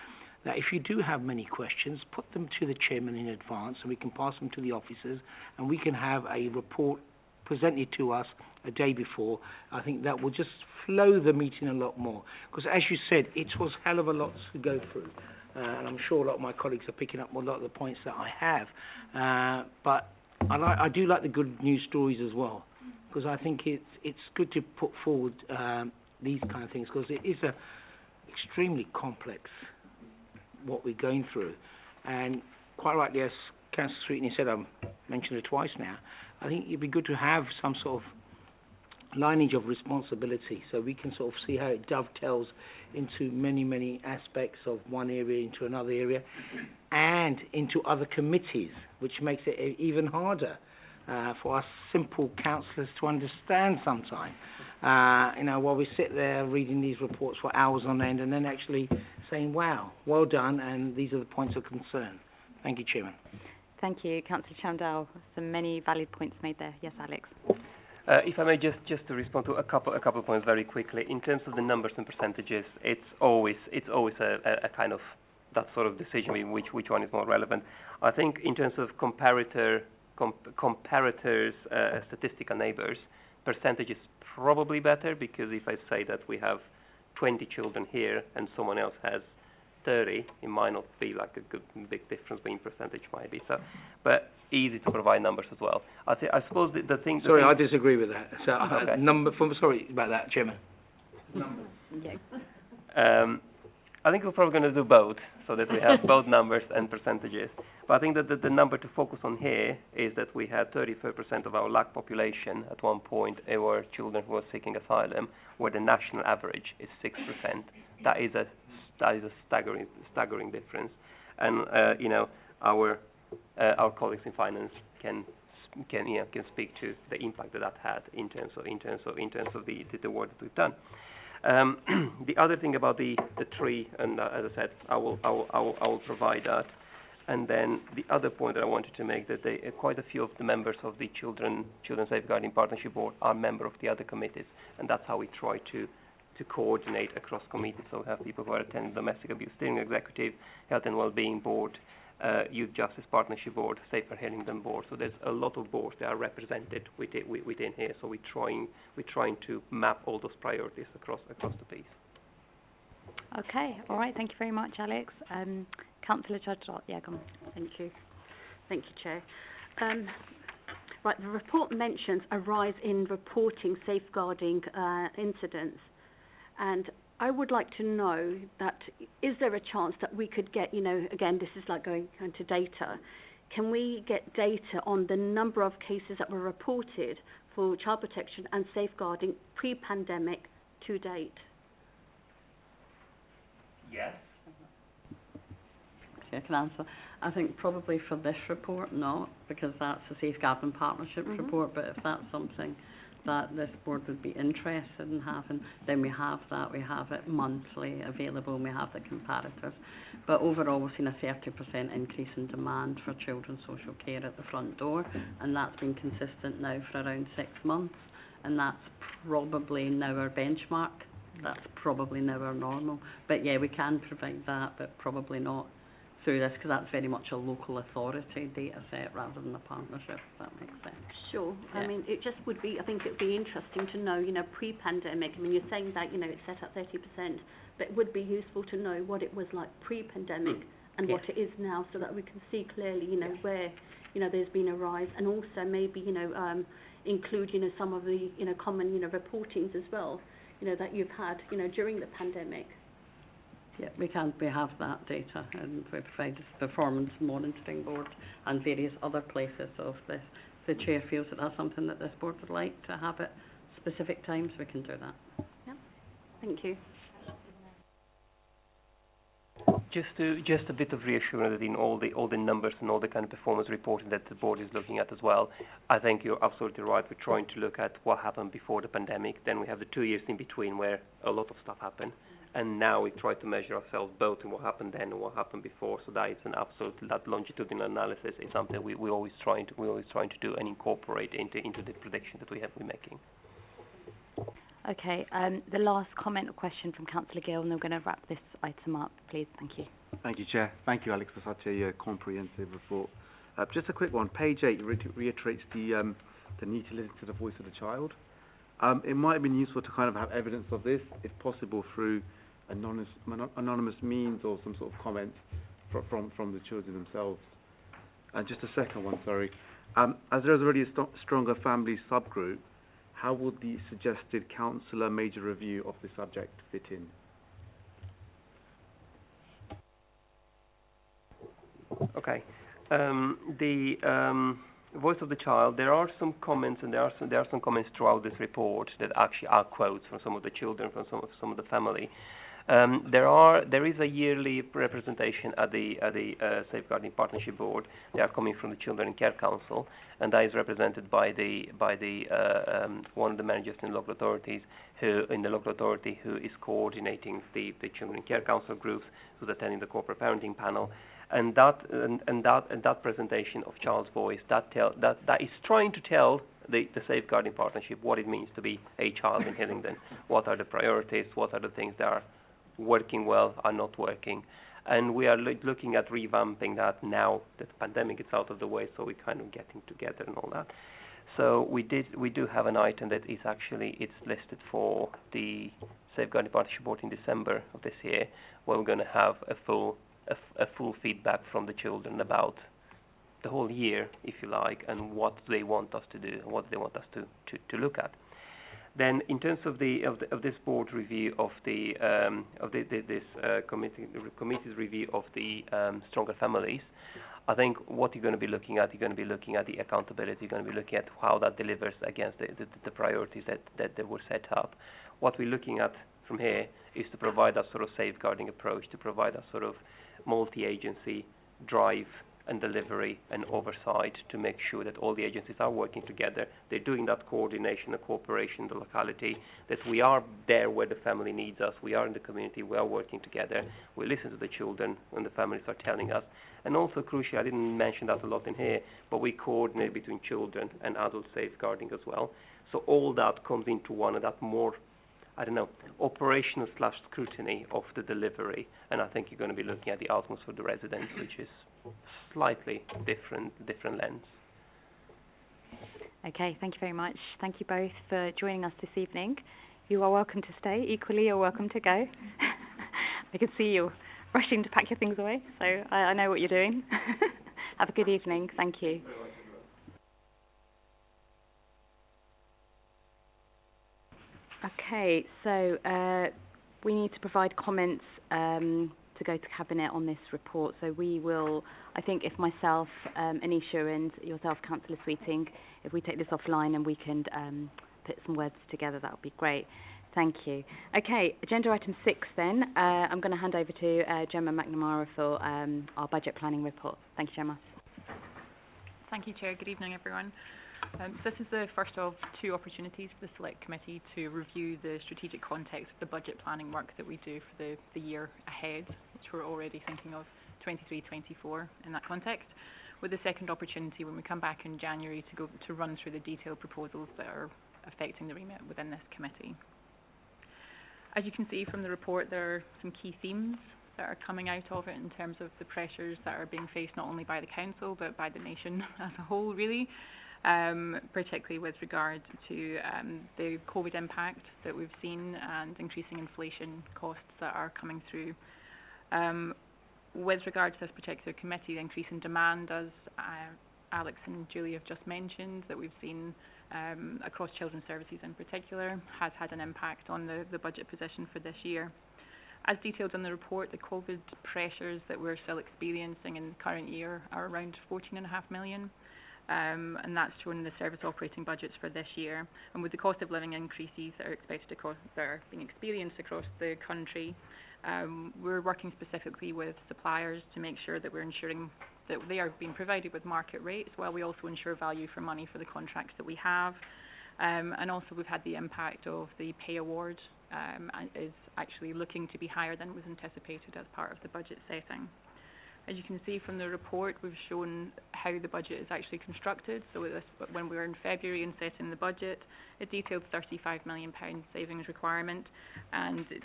Speaker 8: that if you do have many questions, put them to the Chairman in advance, and we can pass them to the officers, and we can have a report presented to us a day before. I think that will just flow the meeting a lot more. Because as you said, it was hell of a lot to go through. And I'm sure a lot of my colleagues are picking up a lot of the points that I have. But I do like the good news stories as well, because I think it's good to put forward these kind of things, because it is a extremely complex what we're going through. And quite rightly, as Councillor Sweeting said, I've mentioned it twice now, I think it'd be good to have some sort of lineage of responsibility, so we can sort of see how it dovetails into many, many aspects of one area into another area, and into other committees, which makes it even harder for us simple councillors to understand sometimes. While we sit there reading these reports for hours on end, and then actually saying, wow, well done, and these are the points of concern. Thank you, Chairman.
Speaker 1: Thank you, Councillor Chandal. Some many valid points made there. Yes, Alex.
Speaker 5: If I may just to respond to a couple of points very quickly. In terms of the numbers and percentages, it's always a kind of that sort of decision in which one is more relevant. I think in terms of comparators, statistical neighbours, percentage is probably better, because if I say that we have 20 children here and someone else has 30, it might not be like a big difference between percentage, might be. So, but easy to provide numbers as well. I suppose the thing.
Speaker 8: Sorry, I disagree with that. So
Speaker 5: okay.
Speaker 8: Sorry about that, Chairman.
Speaker 1: Numbers.
Speaker 5: I think we're probably going to do both, so that we have both numbers and percentages. But I think that the number to focus on here is that we had 33% of our LAC population at one point were children who were seeking asylum, where the national average is 6%. That is a staggering difference. And our colleagues in finance can speak to the impact that had in terms of the work that we've done. The other thing about the tree, and as I said, I will provide that. And then the other point that I wanted to make, that quite a few of the members of the Children Safeguarding Partnership Board are members of the other committees, and that's how we try to coordinate across committees. So we have people who are attending Domestic Abuse Steering Executive, Health and Wellbeing Board, Youth Justice Partnership Board, Safer Hillingdon Board. So there's a lot of boards that are represented within here. So we're trying to map all those priorities across the piece.
Speaker 1: Okay, all right. Thank you very much, Alex. Councillor Judge, come on.
Speaker 9: Thank you, Chair. Right, the report mentions a rise in reporting safeguarding incidents, and I would like to know that, is there a chance that we could get, again, this is like going into data, can we get data on the number of cases that were reported for child protection and safeguarding pre-pandemic to date?
Speaker 5: Yes.
Speaker 10: I can answer. I think probably for this report, not, because that's a safeguarding partnership report, but if that's something that this board would be interested in having, then we have that. We have it monthly available, and we have the comparative. But overall, we've seen a 30% increase in demand for children's social care at the front door, and that's been consistent now for around 6 months, and that's probably now our benchmark. That's probably now our normal. But yeah, we can provide that, but probably not through this, because that's very much a local authority data set rather than a partnership, if that makes sense.
Speaker 9: Sure.
Speaker 10: Yeah.
Speaker 9: I mean, it just would be, I think it would be interesting to know, pre-pandemic. I mean, you're saying that, it's set at 30%, but it would be useful to know what it was like pre-pandemic and what it is now, so that we can see clearly, where, there's been a rise, and also maybe, include, some of the, common, reportings as well, that you've had, during the pandemic.
Speaker 10: Yeah, we have that data, and we provide the performance monitoring board and various other places of this. If the chair feels that that's something that this board would like to have at specific times, we can do that.
Speaker 9: Yeah, thank you.
Speaker 5: Just a bit of reassurance that in all the numbers and all the kind of performance reporting that the board is looking at as well, I think you're absolutely right. We're trying to look at what happened before the pandemic. Then we have the 2 years in between where a lot of stuff happened. And now we try to measure ourselves both in what happened then and what happened before. So that is that longitudinal analysis is something we're always trying to do and incorporate into the prediction that we're making.
Speaker 1: Okay, the last comment or question from Councillor Gill, and then we're going to wrap this item up, please. Thank you.
Speaker 11: Thank you, Chair. Thank you, Alex, for such a comprehensive report. Just a quick one. Page 8 reiterates the need to listen to the voice of the child. It might have been useful to kind of have evidence of this, if possible, through anonymous means or some sort of comment from the children themselves. And just a second one, sorry. As there is already a stronger family subgroup, how would the suggested councillor major review of the subject fit in?
Speaker 5: Okay. The voice of the child. There are some comments, and there are some comments throughout this report that actually are quotes from some of the children, from some of the family. There is a yearly representation at the Safeguarding Partnership Board. They are coming from the Children and Care Council, and that is represented by one of the managers in the local authority who is coordinating the Children and Care Council groups, who's attending the corporate parenting panel. And that presentation of child's voice that is trying to tell the Safeguarding Partnership what it means to be a child in Hillingdon. What are the priorities? What are the things that are working well, are not working? And we are looking at revamping that now that the pandemic is out of the way, so we're kind of getting together and all that. So we do have an item that is it's listed for the Safeguarding Partnership Board in December of this year, where we're going to have a full feedback from the children about the whole year, if you like, and what they want us to do, and what they want us to look at. Then, in terms of this board review of this committee's review of the stronger families, I think what you're going to be looking at, the accountability. You're going to be looking at how that delivers against the priorities that were set up. What we're looking at from here is to provide that sort of safeguarding approach, to provide that sort of multi-agency drive and delivery and oversight to make sure that all the agencies are working together. They're doing that coordination and cooperation in the locality, that we are there where the family needs us, we are in the community, we are working together, we listen to the children when the families are telling us. And also crucially, I didn't mention that a lot in here, but we coordinate between children and adult safeguarding as well. So all that comes into one, and that more, operational / scrutiny of the delivery. And I think you're going to be looking at the outcomes for the residents, which is slightly different lens.
Speaker 1: Okay, thank you very much. Thank you both for joining us this evening. You are welcome to stay. Equally, you're welcome to go. I can see you rushing to pack your things away, so I know what you're doing. Have a good evening. Thank you. Okay, so we need to provide comments to go to Cabinet on this report. So we will, I think if myself, Anisha and yourself, Councillor Sweeting, if we take this offline and we can put some words together, that would be great. Thank you. Okay, agenda item 6 then. I'm going to hand over to Gemma McNamara for our budget planning report. Thank you, Gemma.
Speaker 12: Thank you, Chair. Good evening, everyone. This is the first of 2 opportunities for the Select Committee to review the strategic context of the budget planning work that we do for the year ahead, which we're already thinking of 23-24 in that context, with the second opportunity when we come back in January to run through the detailed proposals that are affecting the remit within this committee. As you can see from the report, there are some key themes that are coming out of it in terms of the pressures that are being faced not only by the Council but by the nation as a whole, really, particularly with regard to the COVID impact that we've seen and increasing inflation costs that are coming through. With regard to this particular committee, the increase in demand, as Alex and Julie have just mentioned, that we've seen across children's services in particular, has had an impact on the budget position for this year. As detailed in the report, the COVID pressures that we're still experiencing in the current year are around 14.5 million, and that's shown in the service operating budgets for this year. And with the cost of living increases that are expected that are being experienced across the country, we're working specifically with suppliers to make sure that we're ensuring that they are being provided with market rates, while we also ensure value for money for the contracts that we have. And also we've had the impact of the pay award is actually looking to be higher than was anticipated as part of the budget setting. As you can see from the report, we've shown how the budget is actually constructed. So when we were in February and setting the budget, it detailed £35 million savings requirement, and it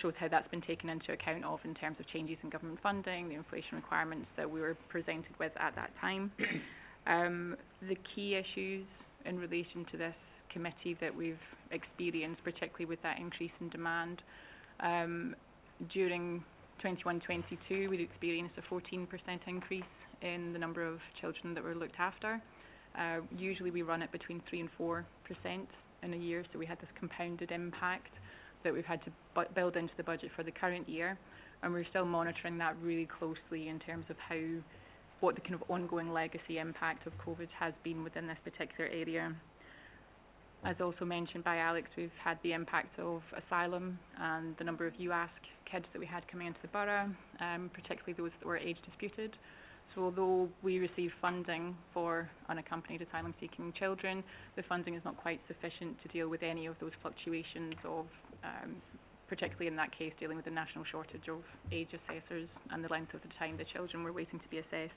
Speaker 12: shows how that's been taken into account of in terms of changes in government funding, the inflation requirements that we were presented with at that time. The key issues in relation to this committee that we've experienced, particularly with that increase in demand, during 21-22 we'd experienced a 14% increase in the number of children that were looked after. Usually we run it between 3 and 4% in a year, so we had this compounded impact that we've had to build into the budget for the current year, and we're still monitoring that really closely in terms of what the kind of ongoing legacy impact of COVID has been within this particular area. As also mentioned by Alex, we've had the impact of asylum and the number of UASC kids that we had coming into the borough, particularly those that were age disputed. So although we receive funding for unaccompanied asylum-seeking children, the funding is not quite sufficient to deal with any of those fluctuations of, particularly in that case, dealing with the national shortage of age assessors and the length of the time the children were waiting to be assessed.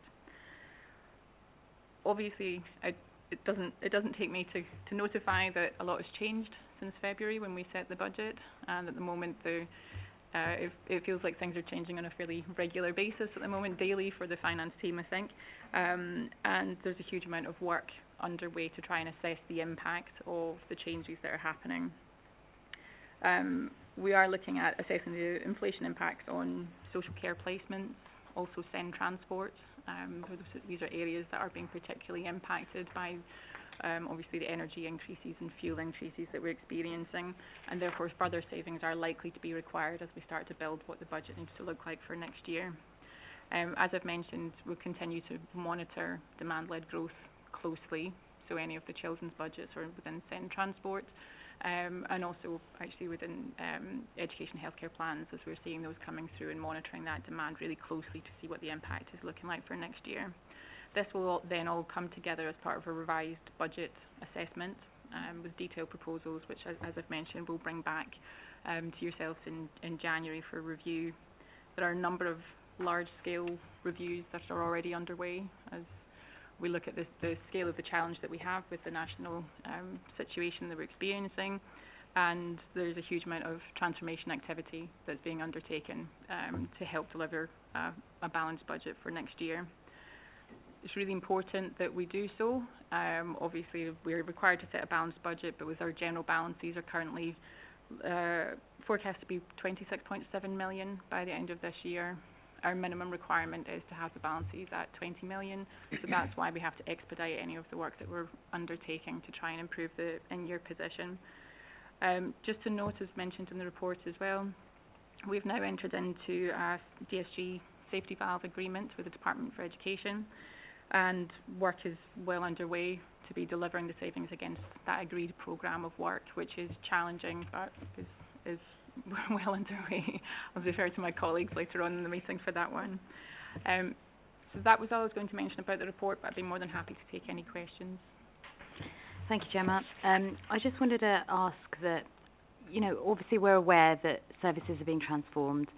Speaker 12: Obviously, it doesn't take me to notify that a lot has changed since February when we set the budget, and at the moment it feels like things are changing on a fairly regular basis at the moment, daily for the finance team, I think, and there's a huge amount of work underway to try and assess the impact of the changes that are happening. We are looking at assessing the inflation impact on social care placements, also send transport. These are areas that are being particularly impacted by obviously the energy increases and fuel increases that we're experiencing, and therefore further savings are likely to be required as we start to build what the budget needs to look like for next year. As I've mentioned, we'll continue to monitor demand-led growth closely, so any of the children's budgets or within send transport, and also actually within education healthcare plans, as we're seeing those coming through and monitoring that demand really closely to see what the impact is looking like for next year. This will then all come together as part of a revised budget assessment with detailed proposals, which, as I've mentioned, we'll bring back to yourselves in January for review. There are a number of large-scale reviews that are already underway as we look at the scale of the challenge that we have with the national situation that we're experiencing, and there's a huge amount of transformation activity that's being undertaken to help deliver a balanced budget for next year. It's really important that we do so. Obviously, we're required to set a balanced budget, but with our general balances are currently forecast to be 26.7 million by the end of this year. Our minimum requirement is to have the balances at 20 million, so that's why we have to expedite any of the work that we're undertaking to try and improve the in-year position. Just to note, as mentioned in the report as well, we've now entered into a DSG safety valve agreement with the Department for Education, and work is well underway to be delivering the savings against that agreed programme of work, which is challenging but is well underway. I'll defer to my colleagues later on in the meeting for that one. So that was all I was going to mention about the report, but I'd be more than happy to take any questions.
Speaker 1: Thank you, Gemma. I just wanted to ask that, you know, obviously we're aware that services are being transformed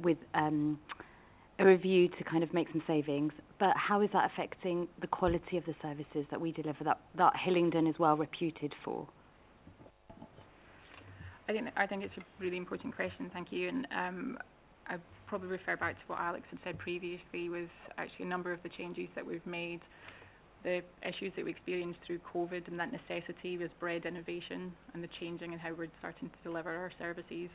Speaker 1: with a review to kind of make some savings, but how is that affecting the quality of the services that we deliver that Hillingdon is well reputed for?
Speaker 12: I think it's a really important question, thank you, and I probably refer back to what Alex had said previously, with actually a number of the changes that we've made, the issues that we experienced through COVID, and that necessity was bred innovation and the changing in how we're starting to deliver our services.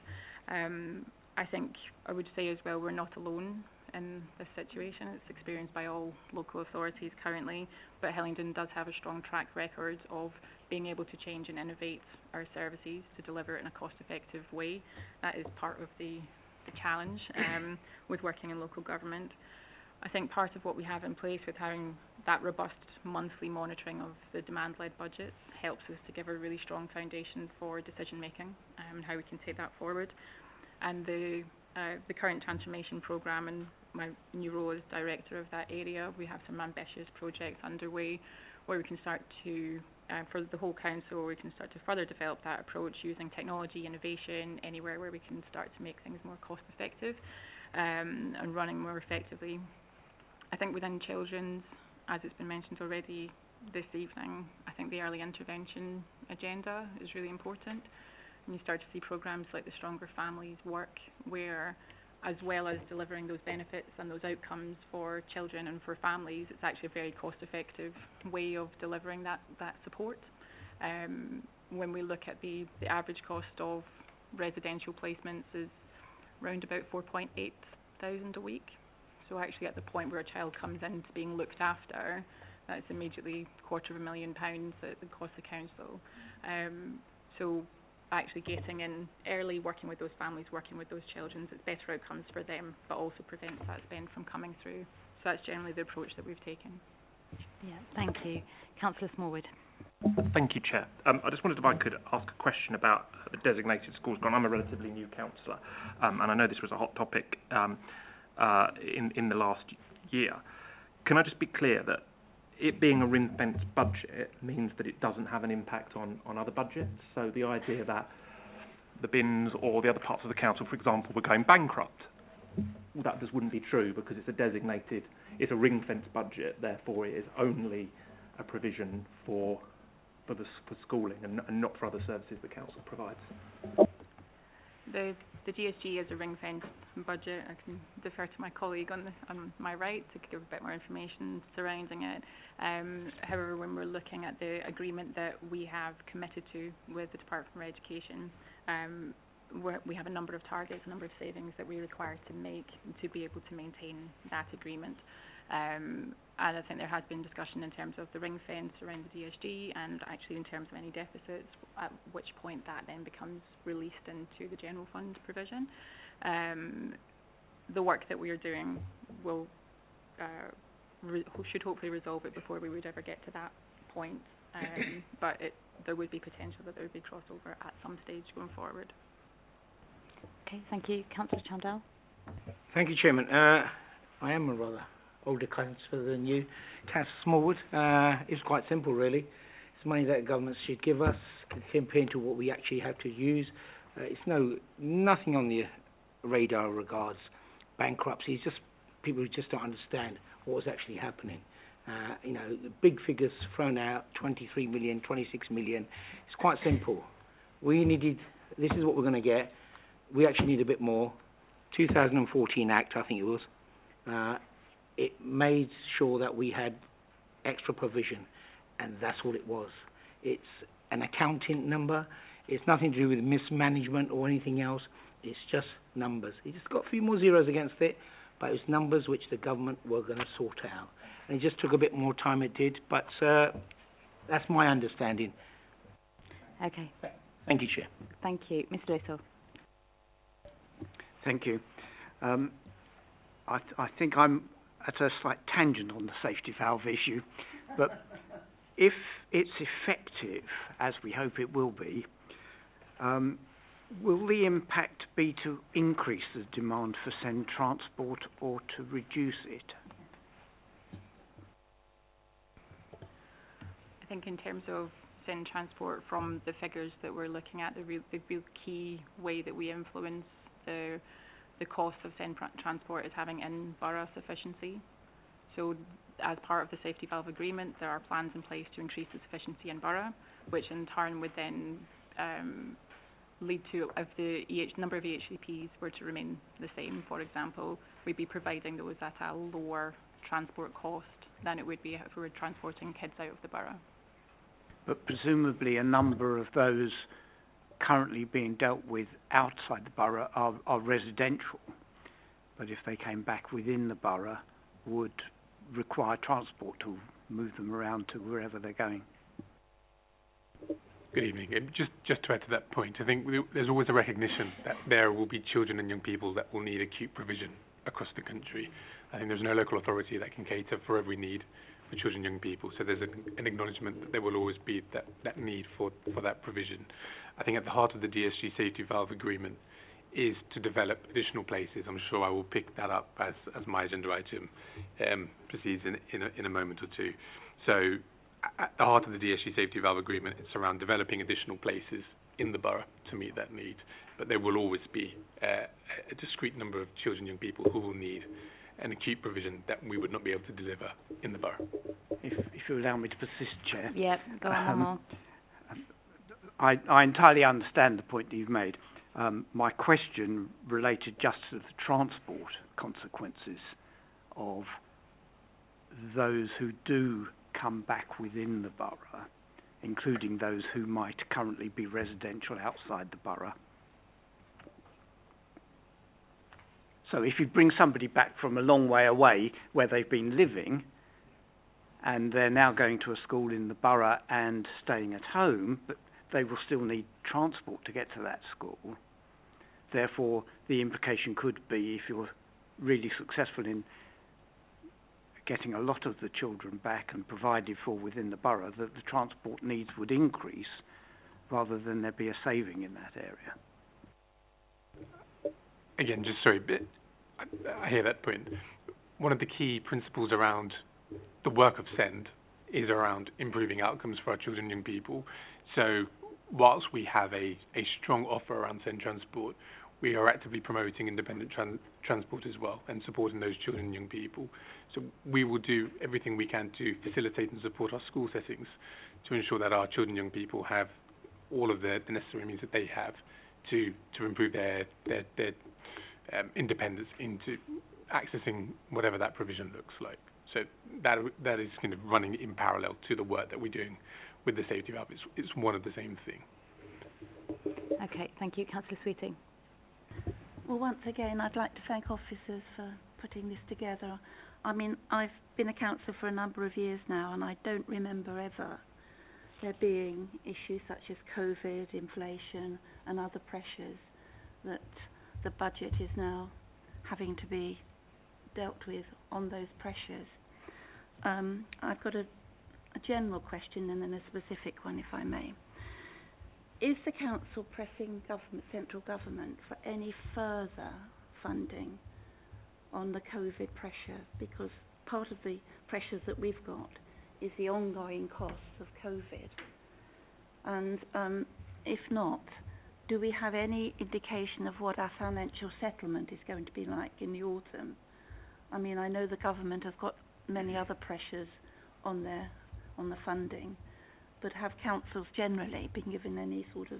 Speaker 12: I think I would say as well, we're not alone in this situation. It's experienced by all local authorities currently, but Hillingdon does have a strong track record of being able to change and innovate our services to deliver it in a cost-effective way. That is part of the challenge with working in local government. I think part of what we have in place with having that robust monthly monitoring of the demand-led budgets helps us to give a really strong foundation for decision-making and how we can take that forward. And the current transformation programme and my new role as director of that area, we have some ambitious projects underway where we can start to, for the whole council, we can start to further develop that approach using technology, innovation, anywhere where we can start to make things more cost effective and running more effectively. I think within children's, as it's been mentioned already this evening, I think the early intervention agenda is really important. And you start to see programmes like the Stronger Families work, where as well as delivering those benefits and those outcomes for children and for families, it's actually a very cost-effective way of delivering that support. When we look at the average cost of residential placements is around about 4,800 a week. So actually at the point where a child comes into being looked after, that's immediately £250,000 at the cost of council. So actually getting in early, working with those families, working with those children, it's better outcomes for them, but also prevents that spend from coming through. So that's generally the approach that we've taken.
Speaker 1: Yeah, thank you. Councillor Smallwood.
Speaker 6: Thank you, Chair. I just wondered if I could ask a question about the designated schools grant. I'm a relatively new councillor, and I know this was a hot topic in the last year. Can I just be clear that it being a ring-fenced budget means that it doesn't have an impact on other budgets? So the idea that the bins or the other parts of the council, for example, were going bankrupt, that just wouldn't be true because it's a ring-fenced budget, therefore it is only a provision for schooling and not for other services the council provides.
Speaker 12: The DSG is a ring-fenced budget. I can defer to my colleague on my right to give a bit more information surrounding it. However, when we're looking at the agreement that we have committed to with the Department for Education, we have a number of targets, a number of savings that we're required to make to be able to maintain that agreement. And I think there has been discussion in terms of the ring fence around the DSG and actually in terms of any deficits, at which point that then becomes released into the general fund provision. The work that we are doing will should hopefully resolve it before we would ever get to that point. but there would be potential that there would be crossover at some stage going forward.
Speaker 1: Okay, thank you. Councillor Chandel.
Speaker 8: Thank you, Chairman. I am a rather older councillor than you. Councillor Smallwood, it's quite simple, really. It's money that government should give us compared to what we actually have to use. It's nothing on the radar regards bankruptcy. It's just people who just don't understand what was actually happening. Big figures thrown out, 23 million, 26 million. It's quite simple. This is what we're going to get. We actually need a bit more. 2014 Act, I think it was, it made sure that we had extra provision, and that's all it was. It's an accounting number. It's nothing to do with mismanagement or anything else. It's just numbers. It just got a few more zeros against it, but it was numbers which the government were going to sort out. And it just took a bit more time, it did, but that's my understanding.
Speaker 1: Okay.
Speaker 8: Thank you, Chair.
Speaker 1: Thank you. Mr. Little.
Speaker 4: Thank you. I think I'm at a slight tangent on the safety valve issue, but if it's effective, as we hope it will be, will the impact be to increase the demand for send transport or to reduce it?
Speaker 12: I think in terms of send transport, from the figures that we're looking at, the real key way that we influence the cost of send transport is having in-borough sufficiency. So as part of the safety valve agreement, there are plans in place to increase the sufficiency in borough, which in turn would then lead to, if the number of EHCPs were to remain the same, for example, we'd be providing those at a lower transport cost than it would be if we were transporting kids out of the borough.
Speaker 4: But presumably a number of those currently being dealt with outside the borough are residential, but if they came back within the borough, would require transport to move them around to wherever they're going.
Speaker 13: Good evening. Just to add to that point, I think there's always a recognition that there will be children and young people that will need acute provision across the country. I think there's no local authority that can cater for every need for children and young people, so there's an acknowledgement that there will always be that need for that provision. I think at the heart of the DSG safety valve agreement is to develop additional places. I'm sure I will pick that up as my agenda item proceeds in a moment or two. So at the heart of the DSG safety valve agreement, it's around developing additional places in the borough to meet that need. But there will always be a discrete number of children and young people who will need an acute provision that we would not be able to deliver in the borough.
Speaker 4: If you allow me to persist, Chair.
Speaker 1: Yeah, go on.
Speaker 4: I entirely understand the point that you've made. My question related just to the transport consequences of those who do come back within the borough, including those who might currently be residential outside the borough. So if you bring somebody back from a long way away where they've been living and they're now going to a school in the borough and staying at home, but they will still need transport to get to that school. Therefore, the implication could be, if you're really successful in getting a lot of the children back and provided for within the borough, that the transport needs would increase rather than there be a saving in that area.
Speaker 13: Again, I hear that point. One of the key principles around the work of SEND is around improving outcomes for our children and young people. So whilst we have a strong offer around SEND transport, we are actively promoting independent transport as well and supporting those children and young people. So we will do everything we can to facilitate and support our school settings to ensure that our children and young people have all of the necessary means that they have to improve their independence into accessing whatever that provision looks like. So that is kind of running in parallel to the work that we're doing with the safety valve. It's one of the same thing.
Speaker 1: Okay, thank you. Councillor Sweeting.
Speaker 3: Well, once again, I'd like to thank officers for putting this together. I mean, I've been a councillor for a number of years now, and I don't remember ever there being issues such as COVID, inflation, and other pressures that the budget is now having to be dealt with on those pressures. I've got a general question and then a specific one, if I may. Is the council pressing central government for any further funding on the COVID pressure? Because part of the pressures that we've got is the ongoing costs of COVID. And if not, do we have any indication of what our financial settlement is going to be like in the autumn? I mean, I know the government has got many other pressures on the funding, but have councils generally been given any sort of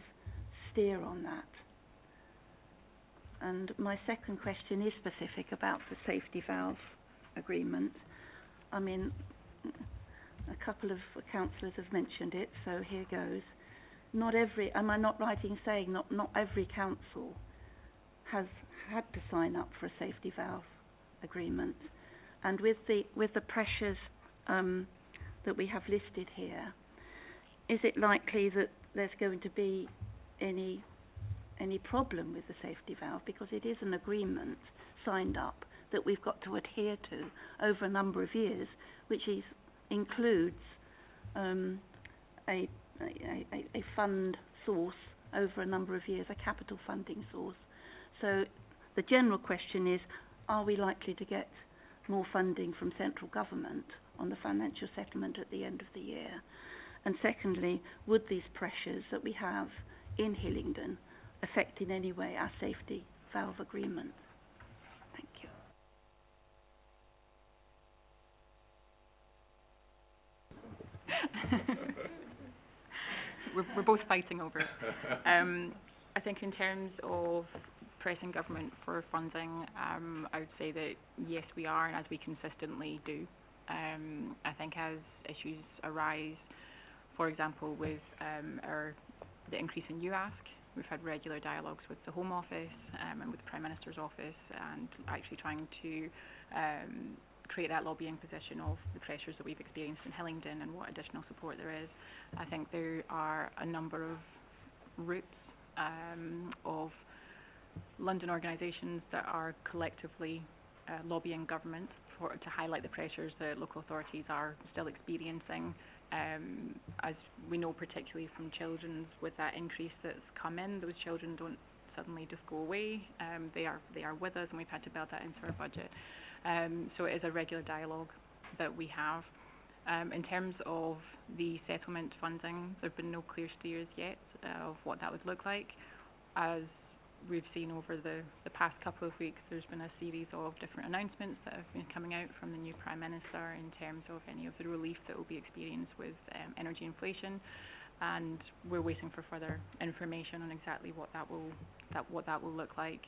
Speaker 3: steer on that? And my second question is specific about the safety valve agreement. I mean, a couple of councillors have mentioned it, so here goes. Am I not right in saying not every council has had to sign up for a safety valve agreement? And with the pressures that we have listed here, is it likely that there's going to be any problem with the safety valve? Because it is an agreement signed up that we've got to adhere to over a number of years, which includes a fund source over a number of years, a capital funding source. So the general question is, are we likely to get more funding from central government on the financial settlement at the end of the year? And secondly, would these pressures that we have in Hillingdon affect in any way our safety valve agreement? Thank you.
Speaker 12: We're both fighting over it. I think in terms of pressing government for funding, I would say that yes, we are, and as we consistently do. I think as issues arise, for example, with the increase in UASC, we've had regular dialogues with the Home Office and with the Prime Minister's office, and actually trying to create that lobbying position of the pressures that we've experienced in Hillingdon and what additional support there is. I think there are a number of routes of London organisations that are collectively lobbying government to highlight the pressures that local authorities are still experiencing. As we know, particularly from children's, with that increase that's come in, those children don't suddenly just go away. They are with us, and we've had to build that into our budget. So it is a regular dialogue that we have. In terms of the settlement funding, there have been no clear steers yet of what that would look like. As we've seen over the past couple of weeks, there's been a series of different announcements that have been coming out from the new Prime Minister in terms of any of the relief that will be experienced with energy inflation, and we're waiting for further information on exactly what that will look like.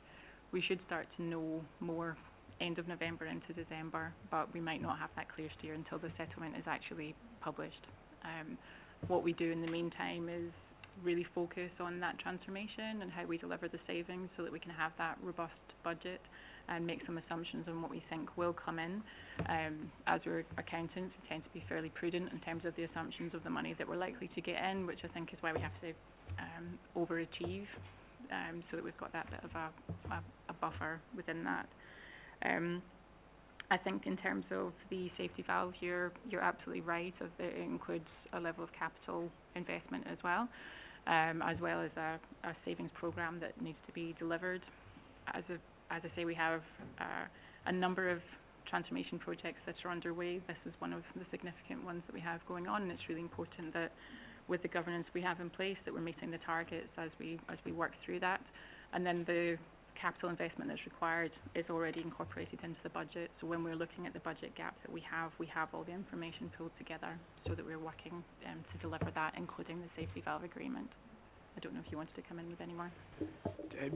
Speaker 12: We should start to know more end of November into December, but we might not have that clear steer until the settlement is actually published. What we do in the meantime is really focus on that transformation and how we deliver the savings so that we can have that robust budget and make some assumptions on what we think will come in. As we're accountants, we tend to be fairly prudent in terms of the assumptions of the money that we're likely to get in, which I think is why we have to overachieve, so that we've got that bit of a buffer within that. I think in terms of the safety valve, you're absolutely right. It includes a level of capital investment as well as a savings program that needs to be delivered. As I say, we have a number of transformation projects that are underway. This is one of the significant ones that we have going on, and it's really important that with the governance we have in place that we're meeting the targets as we work through that. And then the capital investment that's required is already incorporated into the budget. So when we're looking at the budget gap that we have all the information pulled together so that we're working to deliver that, including the safety valve agreement. I don't know if you wanted to come in with any more.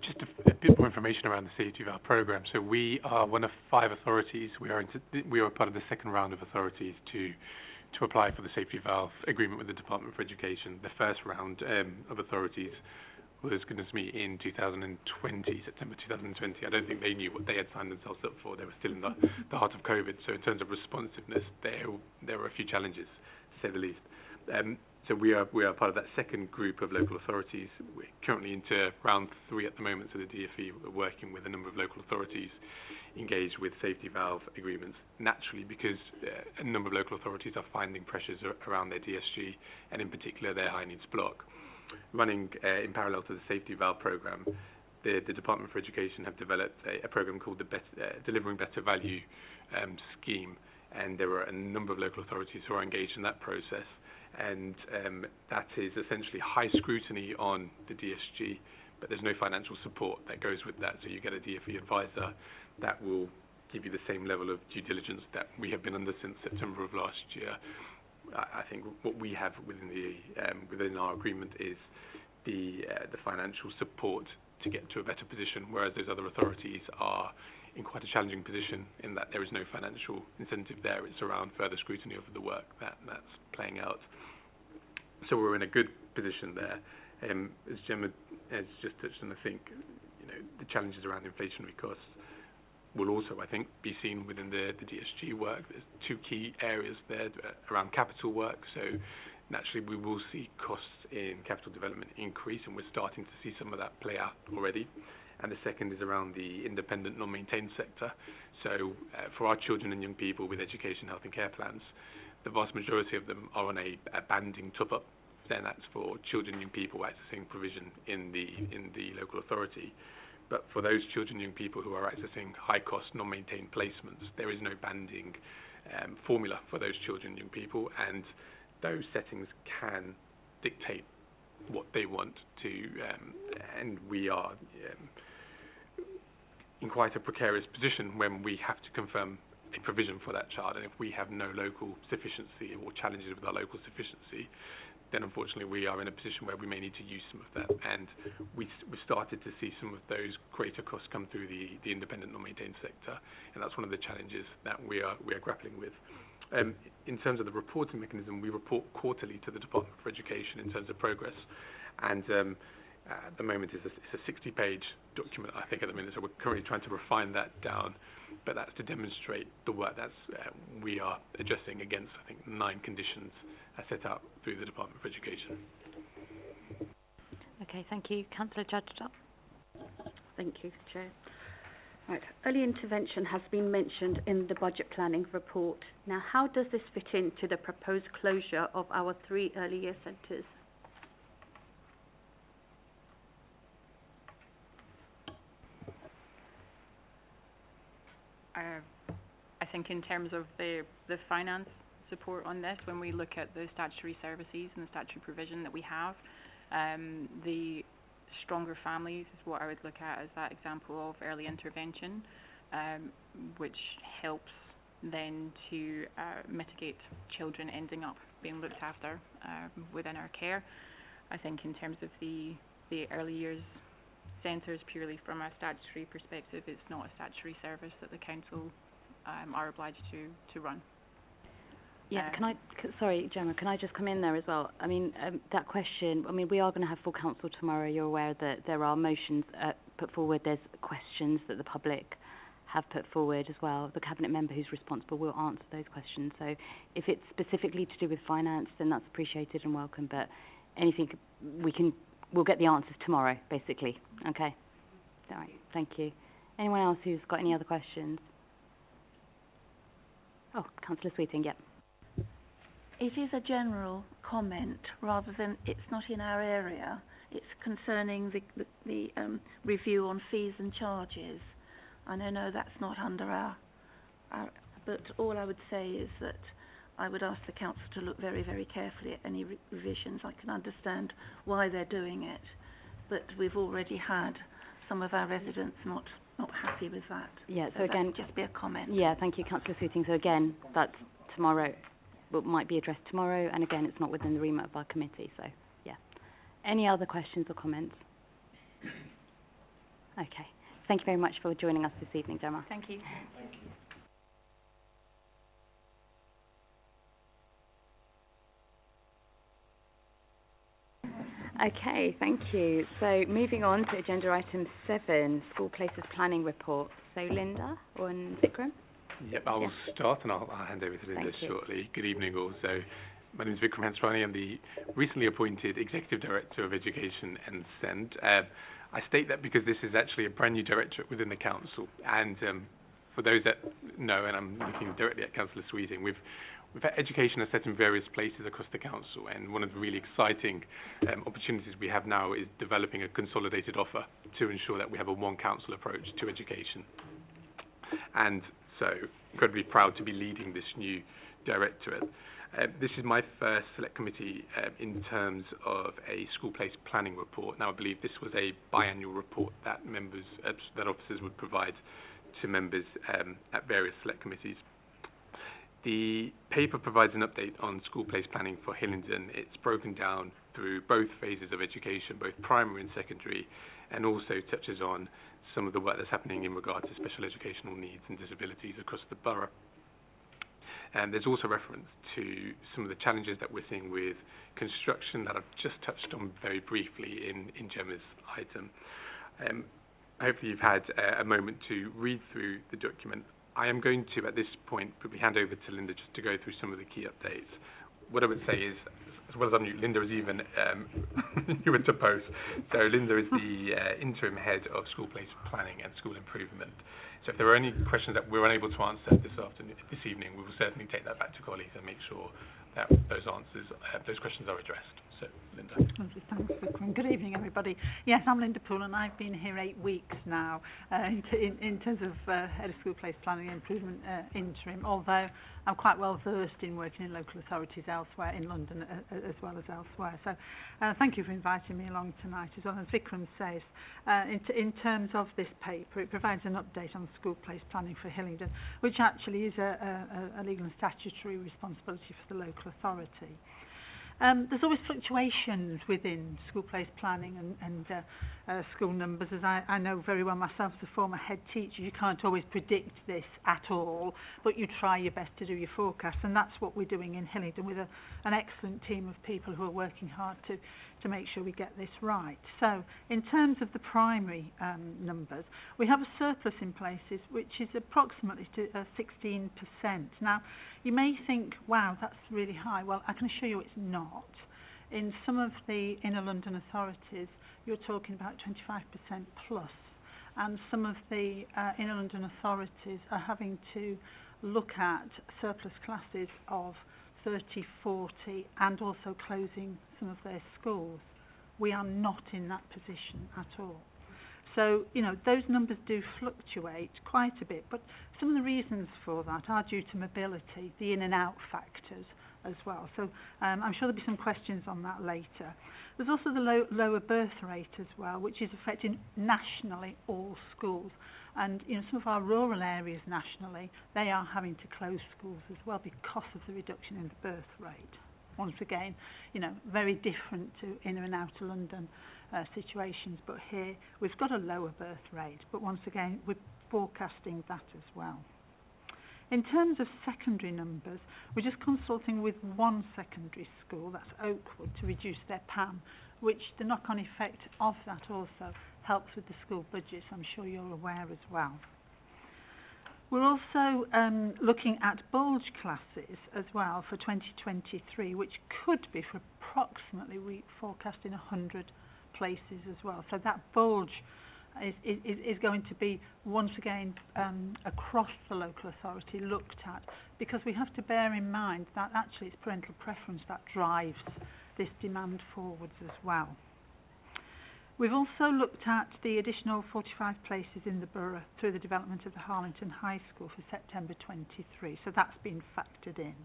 Speaker 13: Just a bit more information around the safety valve programme. So we are one of 5 authorities. We are part of the second round of authorities to apply for the safety valve agreement with the Department for Education. The first round of authorities was, goodness me, in 2020, September 2020. I don't think they knew what they had signed themselves up for. They were still in the heart of COVID. So in terms of responsiveness, there were a few challenges, to say the least. So we are part of that second group of local authorities. We're currently into round 3 at the moment, so the DFE are working with a number of local authorities engaged with safety valve agreements, naturally because a number of local authorities are finding pressures around their DSG and in particular their high needs block. Running in parallel to the safety valve programme, the Department for Education have developed a programme called the Delivering Better Value scheme, and there are a number of local authorities who are engaged in that process, and that is essentially high scrutiny on the DSG, but there's no financial support that goes with that. So you get a DFE advisor that will give you the same level of due diligence that we have been under since September of last year. I think what we have within our agreement is the financial support to get to a better position, whereas those other authorities are in quite a challenging position in that there is no financial incentive there. It's around further scrutiny of the work that's playing out. So we're in a good position there. As Gemma has just touched on, I think the challenges around inflationary costs will also, I think, be seen within the DSG work. There's 2 key areas there around capital work. So naturally we will see costs in capital development increase, and we're starting to see some of that play out already. And the second is around the independent non-maintained sector. So for our children and young people with education, health and care plans, the vast majority of them are on a banding top-up. Then that's for children and young people accessing provision in the local authority. But for those children and young people who are accessing high-cost non-maintained placements, there is no banding formula for those children and young people, and those settings can dictate what they want to, and we are in quite a precarious position when we have to confirm a provision for that child, and if we have no local sufficiency or challenges with our local sufficiency, then unfortunately we are in a position where we may need to use some of that, and we started to see some of those greater costs come through the independent non-maintained sector, and that's one of the challenges that we are grappling with. In terms of the reporting mechanism, we report quarterly to the Department for Education in terms of progress, and at the moment it's a 60-page document, I think, at the minute, so we're currently trying to refine that down, but that's to demonstrate the work we are adjusting against, I think, 9 conditions set out through the Department for Education.
Speaker 1: Okay, thank you. Councillor Judge-Up.
Speaker 9: Thank you, Chair. Right. Early intervention has been mentioned in the budget planning report. Now, how does this fit into the proposed closure of our 3 early year centres?
Speaker 12: I think in terms of the finance support on this, when we look at the statutory services and the statutory provision that we have, the stronger families is what I would look at as that example of early intervention, which helps then to mitigate children ending up being looked after within our care. I think in terms of the early years centres, purely from a statutory perspective, it's not a statutory service that the council are obliged to run.
Speaker 1: Yeah, sorry, Gemma, can I just come in there as well? I mean, that question, we are going to have full council tomorrow. You're aware that there are motions put forward. There's questions that the public have put forward as well. The Cabinet member who's responsible will answer those questions. So if it's specifically to do with finance, then that's appreciated and welcome. But anything we'll get the answers tomorrow, basically. Okay? All right, thank you. Anyone else who's got any other questions? Oh, Councillor Sweeting, yep.
Speaker 3: It is a general comment rather than it's not in our area. It's concerning the review on fees and charges. And I know that's not under our but all I would say is that I would ask the council to look very, very carefully at any revisions. I can understand why they're doing it, but we've already had some of our residents not happy with that.
Speaker 1: Yeah, so again,
Speaker 3: just be a comment.
Speaker 1: Yeah, thank you, Councillor Sweeting. So again, that's tomorrow. But might be addressed tomorrow, and again, it's not within the remit of our committee, so, yeah. Any other questions or comments? Okay. Thank you very much for joining us this evening, Gemma.
Speaker 12: Thank you.
Speaker 8: Thank you.
Speaker 1: Okay, thank you. So, moving on to agenda item 7, School Places Planning Report. So, Linda and Vikram?
Speaker 13: Yep, I will start and I'll hand over to Linda shortly. Good evening all. So My name is Vikram Henswani. I'm the recently appointed Executive Director of Education and SEND. I state that because this is actually a brand new directorate within the Council. And for those that know, and I'm looking directly at Councillor Sweeting, we've had education are set in various places across the Council, and one of the really exciting opportunities we have now is developing a consolidated offer to ensure that we have a one Council approach to education. And so I'm incredibly proud to be leading this new directorate. This is my first select committee in terms of a school place planning report. Now, I believe this was a biannual report that members, that officers would provide to members at various select committees. The paper provides an update on school place planning for Hillingdon. It's broken down through both phases of education, both primary and secondary, and also touches on some of the work that's happening in regard to special educational needs and disabilities across the borough. And there's also reference to some of the challenges that we're seeing with construction that I've just touched on very briefly in Gemma's item. Hopefully you've had a moment to read through the document. I am going to, at this point, probably hand over to Linda just to go through some of the key updates. What I would say is, as well as I'm new, Linda is even newer to post. So Linda is the interim head of school place planning and school improvement. So if there are any questions that we're unable to answer this evening, we will certainly take that back to colleagues and make sure that those questions are addressed. So, Linda.
Speaker 14: Lovely, thanks, Vikram. Good evening, everybody. Yes, I'm Linda Poole, and I've been here 8 weeks now in terms of Head of School Place Planning and Improvement interim, although I'm quite well versed in working in local authorities elsewhere, in London as well as elsewhere. So thank you for inviting me along tonight. As well as Vikram says, in terms of this paper, it provides an update on school place planning for Hillingdon, which actually is a legal and statutory responsibility for the local authority. There's always fluctuations within school place planning and school numbers, as I know very well myself as a former head teacher. You can't always predict this at all, but you try your best to do your forecast, and that's what we're doing in Hillingdon with an excellent team of people who are working hard to make sure we get this right. So in terms of the primary numbers, we have a surplus in places which is approximately 16%. Now, you may think, wow, that's really high. Well, I can assure you it's not. In some of the inner London authorities, you're talking about 25% plus, and some of the inner London authorities are having to look at surplus classes of 30, 40, and also closing some of their schools. We are not in that position at all. So, you know, those numbers do fluctuate quite a bit, but some of the reasons for that are due to mobility, the in and out factors as well. So I'm sure there'll be some questions on that later. There's also the lower birth rate as well, which is affecting nationally all schools. And, you know, some of our rural areas nationally, they are having to close schools as well because of the reduction in the birth rate. Once again, you know, very different to inner and outer London situations, but here we've got a lower birth rate, but once again we're forecasting that as well. In terms of secondary numbers, we're just consulting with one secondary school, that's Oakwood, to reduce their PAM, which the knock-on effect of that also helps with the school budgets, I'm sure you're aware as well. We're also looking at bulge classes as well for 2023, which could be for approximately, we forecasting 100 places as well. So that bulge is going to be once again across the local authority looked at, because we have to bear in mind that actually it's parental preference that drives this demand forwards as well. We've also looked at the additional 45 places in the borough through the development of the Harlington High School for September 23, so that's been factored in.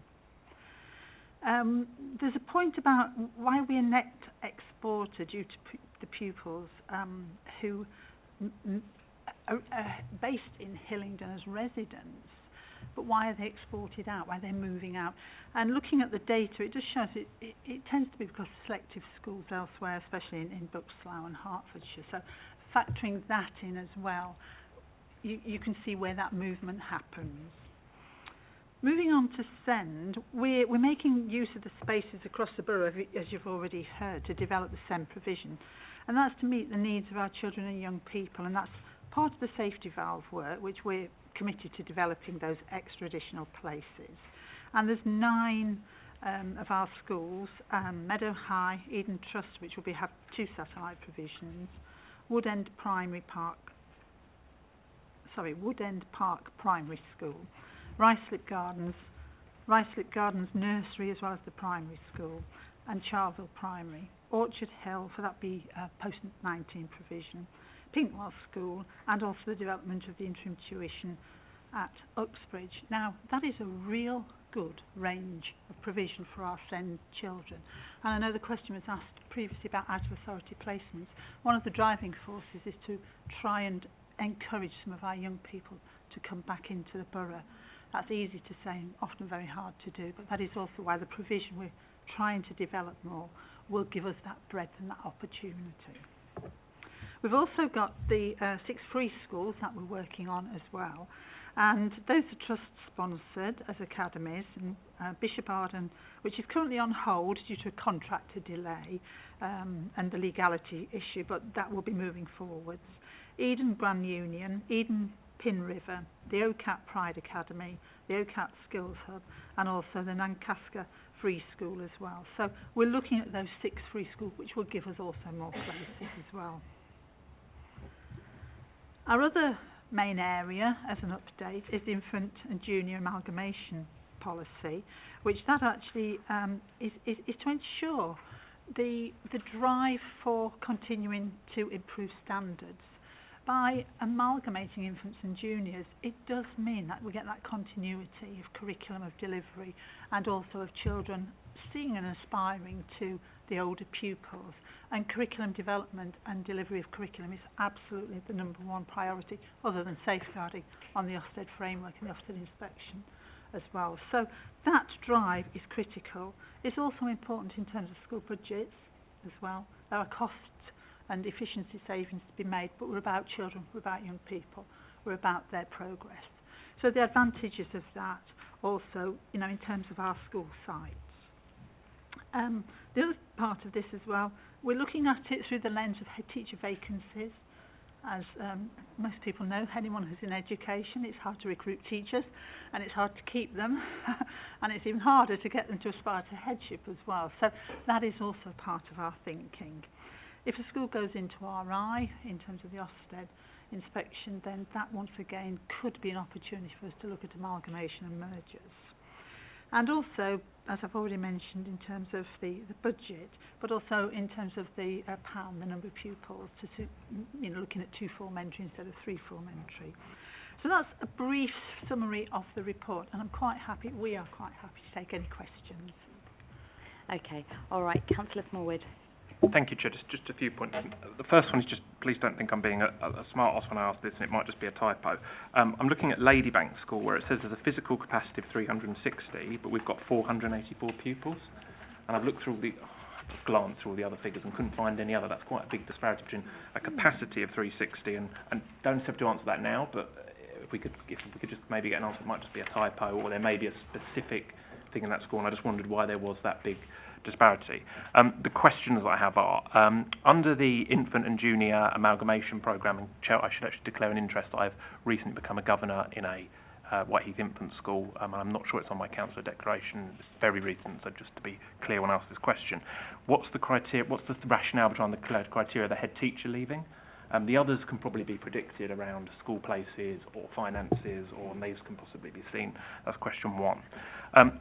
Speaker 14: There's a point about why we're net exporter due to the pupils who are based in Hillingdon as residents, but why are they exported out, why they're moving out? And looking at the data, it just shows it tends to be because of selective schools elsewhere, especially in Buxlow and Hertfordshire. So factoring that in as well, you can see where that movement happens. Moving on to SEND, we're making use of the spaces across the borough, as you've already heard, to develop the SEND provision. And that's to meet the needs of our children and young people, and that's part of the safety valve work, which we're committed to developing those extra additional places. And there's 9 of our schools, Meadow High, Eden Trust, which will have 2 satellite provisions, Woodend Park Primary School, Ruislip Gardens Nursery as well as the primary school, and Charleville Primary, Orchard Hill, so that be post-19 provision, Pinkwell School, and also the development of the interim tuition at Uxbridge. Now, that is a real good range of provision for our SEND children. And I know the question was asked previously about out-of-authority placements. One of the driving forces is to try and encourage some of our young people to come back into the borough. That's easy to say and often very hard to do, but that is also why the provision we're trying to develop more will give us that breadth and that opportunity. We've also got the 6 free schools that we're working on as well. And those are trust-sponsored as academies, and Bishop Arden, which is currently on hold due to a contractor delay and the legality issue, but that will be moving forwards. Eden Grand Union, Eden Pin River, the OCAP Pride Academy, the OCAP Skills Hub, and also the Nankaska Free School as well. So we're looking at those 6 free schools, which will give us also more places as well. Our other main area, as an update, is the infant and junior amalgamation policy, which that actually is to ensure the drive for continuing to improve standards. By amalgamating infants and juniors, it does mean that we get that continuity of curriculum of delivery and also of children seeing and aspiring to the older pupils. And curriculum development and delivery of curriculum is absolutely the #1 priority, other than safeguarding on the Ofsted framework and the Ofsted inspection as well. So that drive is critical. It's also important in terms of school budgets as well. There are costs and efficiency savings to be made, but we're about children, we're about young people, we're about their progress. So the advantages of that also, in terms of our school sites. The other part of this as well, we're looking at it through the lens of head teacher vacancies. As most people know, anyone who's in education, it's hard to recruit teachers and it's hard to keep them and it's even harder to get them to aspire to headship as well. So that is also part of our thinking. If a school goes into RI in terms of the Ofsted inspection, then that once again could be an opportunity for us to look at amalgamation and mergers. And also, as I've already mentioned, in terms of the budget, but also in terms of the pound, the number of pupils, looking at 2 form entry instead of 3 form entry. So that's a brief summary of the report, and we are quite happy to take any questions.
Speaker 1: Okay, all right, Councillor Smallwood.
Speaker 6: Thank you, Chair. Just a few points. The first one is just, please don't think I'm being a smart ass when I ask this, and it might just be a typo. I'm looking at Ladybank School, where it says there's a physical capacity of 360, but we've got 484 pupils. And I've glanced through all the other figures and couldn't find any other. That's quite a big disparity between a capacity of 360 and don't have to answer that now, but if we could just maybe get an answer, it might just be a typo, or there may be a specific thing in that school, and I just wondered why there was that big disparity. The questions that I have are, under the infant and junior amalgamation programme, and I should actually declare an interest. I've recently become a governor in a Whiteheath infant school, and I'm not sure it's on my councillor declaration. It's very recent, so just to be clear when I ask this question, what's the criteria? What's the rationale behind the criteria of the head teacher leaving? The others can probably be predicted around school places or finances, or these can possibly be seen. That's question 1.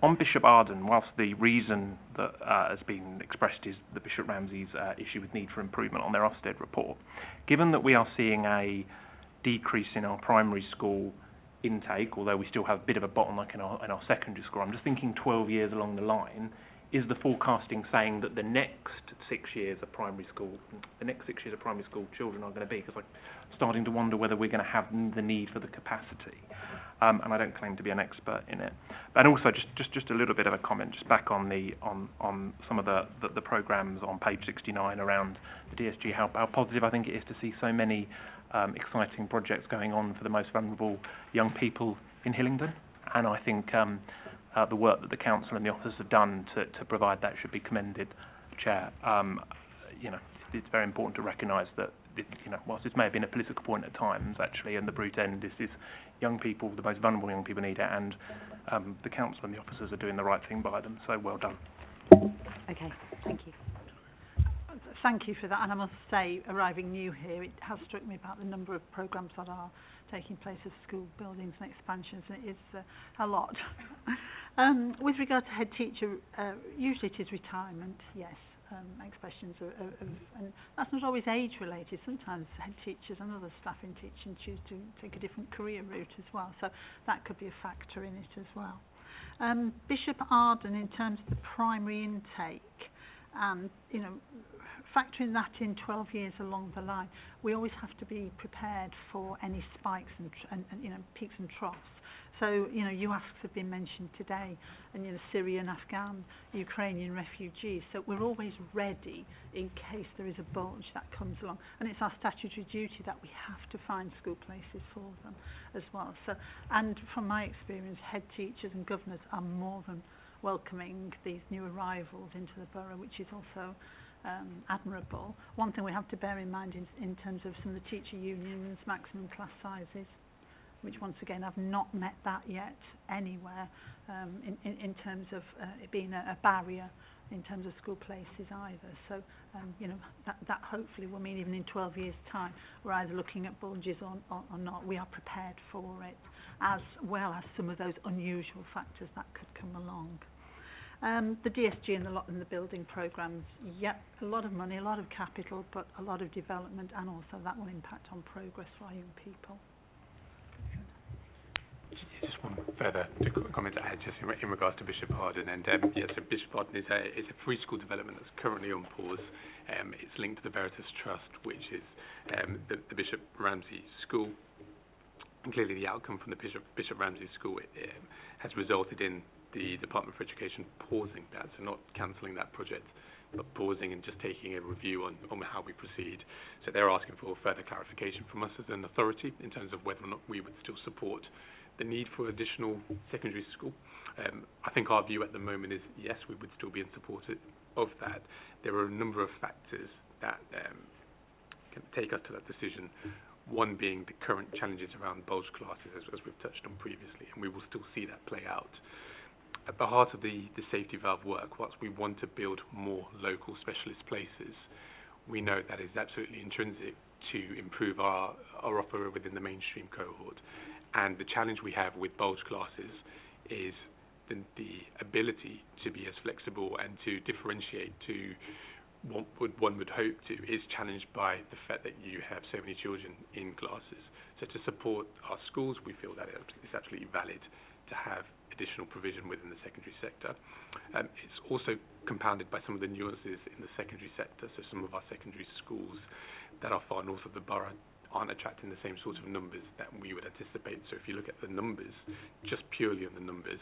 Speaker 6: On Bishop Arden, whilst the reason that has been expressed is the Bishop Ramsey's issue with need for improvement on their Ofsted report, given that we are seeing a decrease in our primary school intake, although we still have a bit of a bottleneck in our secondary school, I'm just thinking 12 years along the line, is the forecasting saying that the next 6 years of primary school children are going to be? Because I'm starting to wonder whether we're going to have the need for the capacity. And I don't claim to be an expert in it. And also, just a little bit of a comment, just back on some of the programmes on page 69 around the DSG. How positive I think it is to see so many exciting projects going on for the most vulnerable young people in Hillingdon. And I think the work that the council and the officers have done to provide that should be commended, Chair. It's very important to recognise that, whilst this may have been a political point at times, actually, and the brute end, this is young people, the most vulnerable young people need it, and the council and the officers are doing the right thing by them, so well done.
Speaker 1: Okay, thank you.
Speaker 14: Thank you for that, and I must say, arriving new here, it has struck me about the number of programmes that are taking place of school buildings and expansions, and it is a lot. With regard to head teacher, usually it is retirement, yes. Expressions of, and that's not always age related. Sometimes head teachers and other staff in teaching choose to take a different career route as well, so that could be a factor in it as well. Bishop Arden, in terms of the primary intake, and factoring that in 12 years along the line, we always have to be prepared for any spikes and peaks and troughs. So, UASCs have been mentioned today, and, Syrian, Afghan, Ukrainian refugees. So we're always ready in case there is a bulge that comes along. And it's our statutory duty that we have to find school places for them as well. So, and from my experience, head teachers and governors are more than welcoming these new arrivals into the borough, which is also admirable. One thing we have to bear in mind in terms of some of the teacher unions, maximum class sizes, which once again have not met that yet anywhere in terms of it being a barrier in terms of school places either. So, that hopefully will mean even in 12 years' time, we're either looking at bulges or not. We are prepared for it, as well as some of those unusual factors that could come along. The DSG and the building programmes, yep, a lot of money, a lot of capital, but a lot of development, and also that will impact on progress for our young people.
Speaker 13: Just one further comment I had just in regards to Bishop Arden, and yes, so Bishop Arden is a free school development that's currently on pause. It's linked to the Veritas Trust, which is the Bishop Ramsey School. And clearly, the outcome from the Bishop Ramsey School has resulted in the Department for Education pausing that, so not cancelling that project, but pausing and just taking a review on how we proceed. So they're asking for further clarification from us as an authority in terms of whether or not we would still support the need for additional secondary school. I think our view at the moment is yes, we would still be in support of that. There are a number of factors that can take us to that decision. One being the current challenges around bulge classes, as we've touched on previously, and we will still see that play out. At the heart of the safety valve work, whilst we want to build more local specialist places, we know that is absolutely intrinsic to improve our offer within the mainstream cohort. And the challenge we have with bulge classes is the ability to be as flexible and to differentiate to what one would hope to is challenged by the fact that you have so many children in classes. So to support our schools, we feel that it's absolutely valid to have additional provision within the secondary sector. It's also compounded by some of the nuances in the secondary sector. So some of our secondary schools that are far north of the borough aren't attracting the same sort of numbers that we would anticipate. So if you look at the numbers, just purely on the numbers,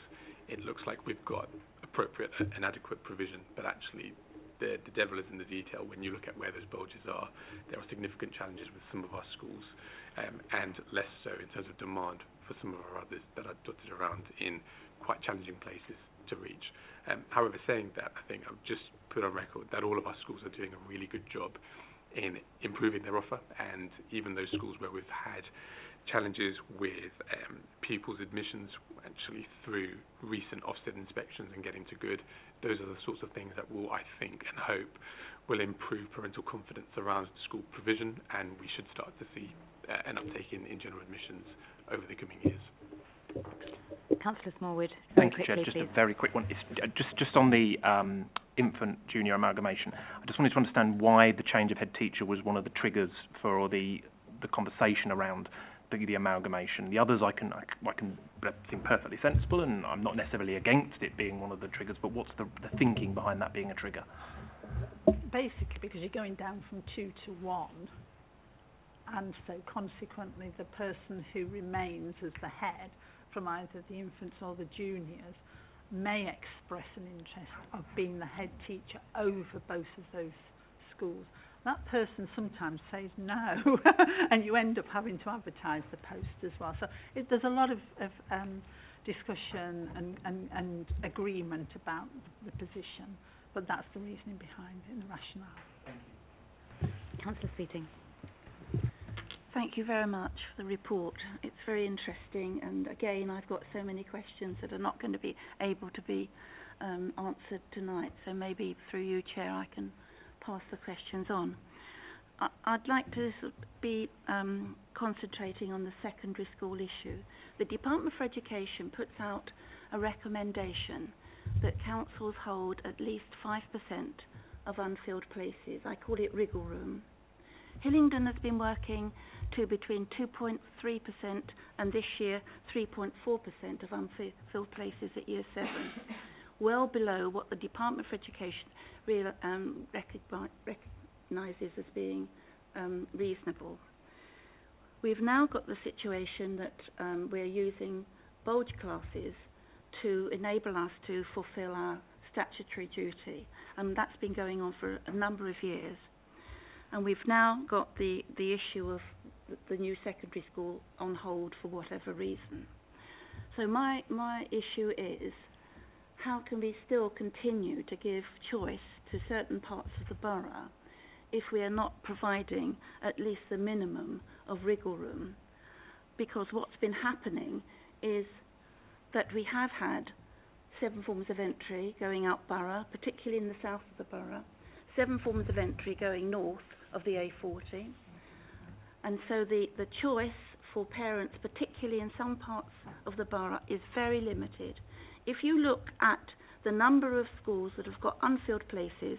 Speaker 13: it looks like we've got appropriate and adequate provision, but actually the devil is in the detail. When you look at where those bulges are, there are significant challenges with some of our schools, and less so in terms of demand for some of our others that are dotted around in quite challenging places to reach. However, saying that, I think I've just put on record that all of our schools are doing a really good job in improving their offer, and even those schools where we've had challenges with pupils' admissions actually through recent Ofsted inspections and getting to good, those are the sorts of things that will, I think and hope, will improve parental confidence around school provision, and we should start to see an uptake in general admissions over the coming years.
Speaker 1: Councillor Smallwood,
Speaker 6: Thank you,
Speaker 1: quickly,
Speaker 6: Chair. Just
Speaker 1: please.
Speaker 6: a very quick one. It's just on the infant-junior amalgamation. I just wanted to understand why the change of head teacher was one of the triggers for the conversation around the amalgamation. The others I can think perfectly sensible, and I'm not necessarily against it being one of the triggers, but what's the thinking behind that being a trigger?
Speaker 14: Basically, because you're going down from 2 to 1, and so consequently the person who remains as the head from either the infants or the juniors may express an interest of being the head teacher over both of those schools. That person sometimes says no, and you end up having to advertise the post as well. So there's a lot of discussion and agreement about the position, but that's the reasoning behind it and the rationale.
Speaker 1: Councillor Sweeting.
Speaker 3: Thank you very much for the report. It's very interesting, and again, I've got so many questions that are not going to be able to be answered tonight, so maybe through you, Chair, I can pass the questions on. I'd like to be concentrating on the secondary school issue. The Department for Education puts out a recommendation that councils hold at least 5% of unfilled places. I call it wriggle room. Hillingdon has been working to between 2.3% and this year 3.4% of unfilled places at Year 7, well below what the Department for Education recognises as being reasonable. We've now got the situation that we're using bulge classes to enable us to fulfil our statutory duty, and that's been going on for a number of years. And we've now got the issue of the new secondary school on hold for whatever reason. So my issue is, how can we still continue to give choice to certain parts of the borough if we are not providing at least the minimum of wriggle room? Because what's been happening is that we have had 7 forms of entry going out borough, particularly in the south of the borough, 7 forms of entry going north of the A40, and so the choice for parents, particularly in some parts of the borough, is very limited. If you look at the number of schools that have got unfilled places,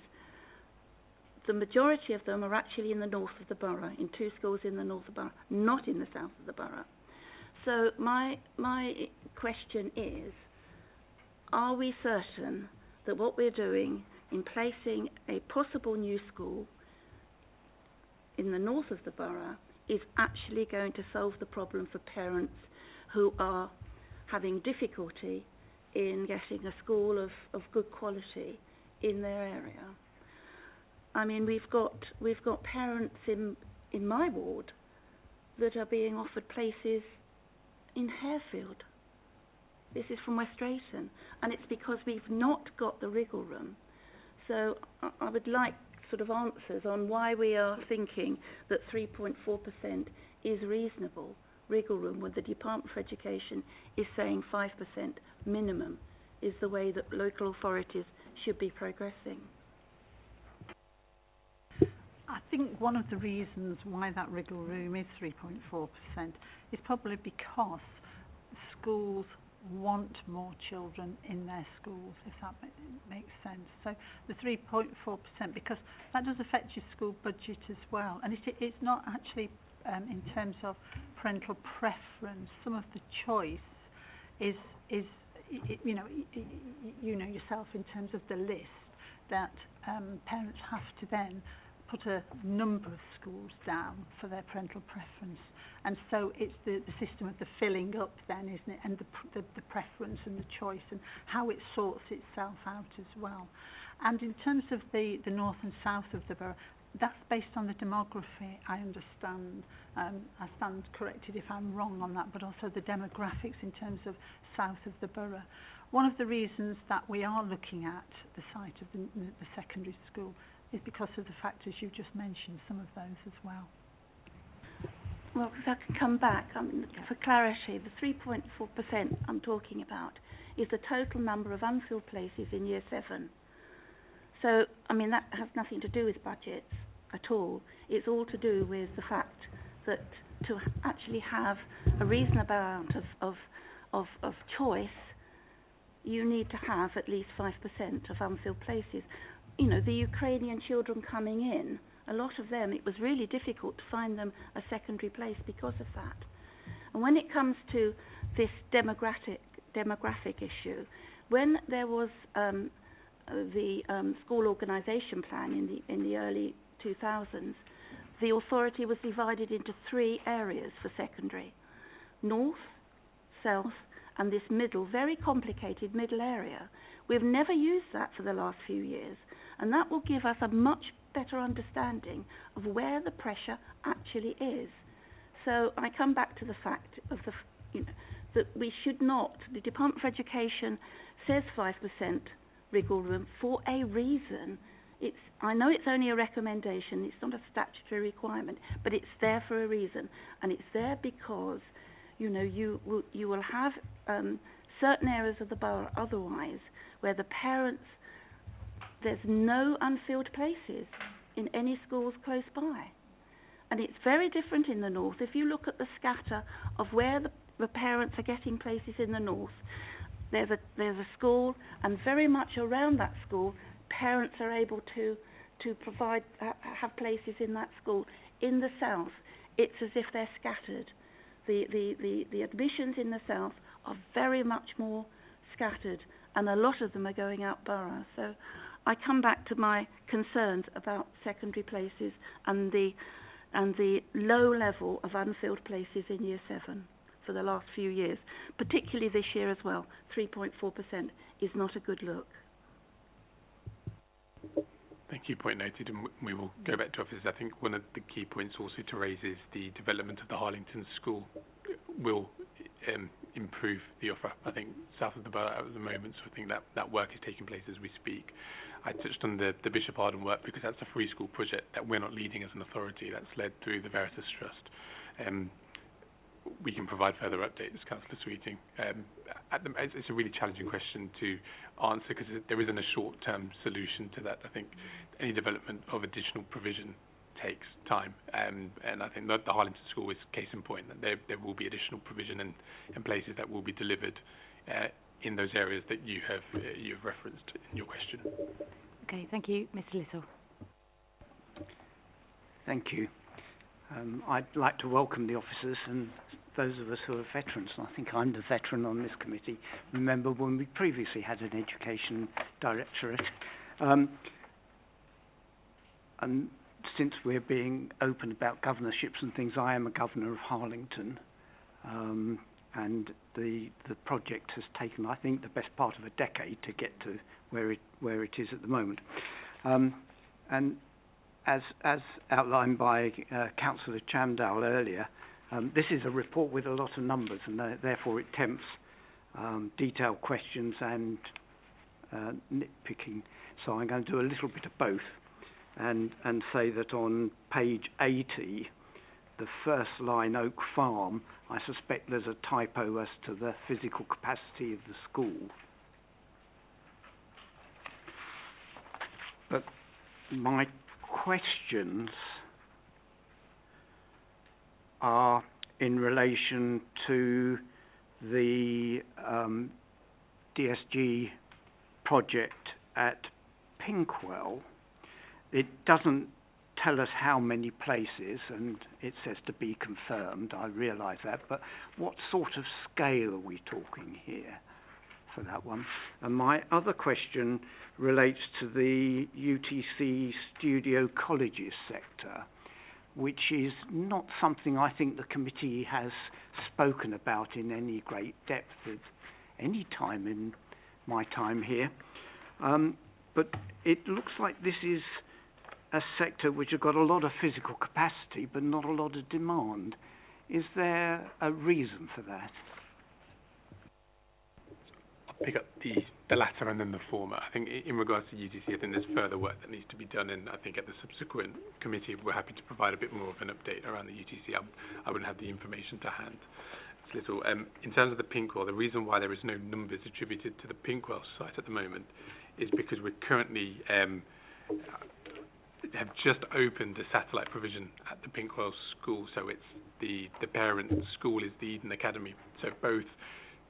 Speaker 3: the majority of them are actually in the north of the borough, in 2 schools in the north of the borough, not in the south of the borough. So my question is, are we certain that what we're doing in placing a possible new school in the north of the borough is actually going to solve the problem for parents who are having difficulty in getting a school of good quality in their area? I mean, we've got parents in my ward that are being offered places in Harefield. This is from West Drayton, and it's because we've not got the wriggle room. So I would like sort of answers on why we are thinking that 3.4% is reasonable wriggle room when the Department for Education is saying 5% minimum is the way that local authorities should be progressing.
Speaker 14: I think one of the reasons why that wriggle room is 3.4% is probably because schools want more children in their schools, if that makes sense. So the 3.4%, because that does affect your school budget as well, and it's not actually in terms of parental preference. Some of the choice is you know yourself in terms of the list that parents have to then put a number of schools down for their parental preference, and so it's the system of the filling up then, isn't it, and the preference and the choice and how it sorts itself out as well. And in terms of the north and south of the borough, that's based on the demography, I understand. I stand corrected if I'm wrong on that, but also the demographics in terms of south of the borough. One of the reasons that we are looking at the site of the secondary school is because of the factors you've just mentioned, some of those as well.
Speaker 3: Well, if I can come back, for clarity, the 3.4% I'm talking about is the total number of unfilled places in Year 7. So, I mean, that has nothing to do with budgets at all. It's all to do with the fact that to actually have a reasonable amount of choice, you need to have at least 5% of unfilled places. You know, the Ukrainian children coming in, a lot of them, it was really difficult to find them a secondary place because of that. And when it comes to this demographic issue, when there was the school organisation plan in the early 2000s, the authority was divided into 3 areas for secondary: north, south, and this middle, very complicated middle area. We've never used that for the last few years, and that will give us a much better understanding of where the pressure actually is. So I come back to the fact of that we should not, the Department for Education says 5% wriggle room for a reason. I know it's only a recommendation, it's not a statutory requirement, but it's there for a reason, and it's there because, you know, you will have certain areas of the borough otherwise where the parents, there's no unfilled places in any schools close by. And it's very different in the north. If you look at the scatter of where the parents are getting places in the north, there's a school, and very much around that school, parents are able to provide, have places in that school. In the south, it's as if they're scattered. The admissions in the south are very much more scattered, and a lot of them are going out borough. So I come back to my concerns about secondary places and the low level of unfilled places in Year 7 for the last few years, particularly this year as well. 3.4% is not a good look.
Speaker 13: Thank you. Point noted, and we will go back to offices. I think one of the key points also to raise is the development of the Hillingdon School will improve the offer, I think, south of the borough at the moment, so I think that work is taking place as we speak. I touched on the Bishop Arden work because that's a free school project that we're not leading as an authority. That's led through the Veritas Trust. We can provide further updates, Councillor Sweeting. It's a really challenging question to answer because there isn't a short-term solution to that. I think any development of additional provision takes time, and I think that the Hillingdon School is case in point. That there will be additional provision in places that will be delivered in those areas that you've referenced in your question.
Speaker 1: Okay, thank you, Mr. Little.
Speaker 4: Thank you. I'd like to welcome the officers and those of us who are veterans. I think I'm the veteran on this committee. Remember when we previously had an education directorate. And since we're being open about governorships and things, I am a governor of Hillingdon. And the project has taken, I think, the best part of a decade to get to where it is at the moment. And as outlined by Councillor Chamdal earlier, this is a report with a lot of numbers, and therefore it tempts detailed questions and nitpicking. So I'm going to do a little bit of both, and say that on page 80, the first line, Oak Farm, I suspect there's a typo as to the physical capacity of the school. But my questions are in relation to the DSG project at Pinkwell. It doesn't tell us how many places, and it says to be confirmed. I realise that, but what sort of scale are we talking here for that one? And my other question relates to the UTC Studio Colleges sector, which is not something I think the committee has spoken about in any great depth at any time in my time here. But it looks like this is a sector which has got a lot of physical capacity but not a lot of demand. Is there a reason for that?
Speaker 13: I'll pick up the latter and then the former. I think in regards to UTC, I think there's further work that needs to be done, and I think at the subsequent committee we're happy to provide a bit more of an update around the UTC. I wouldn't have the information to hand. It's little. In terms of the Pinkwell, the reason why there is no numbers attributed to the Pinkwell site at the moment is because we're currently have just opened a satellite provision at the Pinkwell school, so it's the parent school is the Eden Academy. So both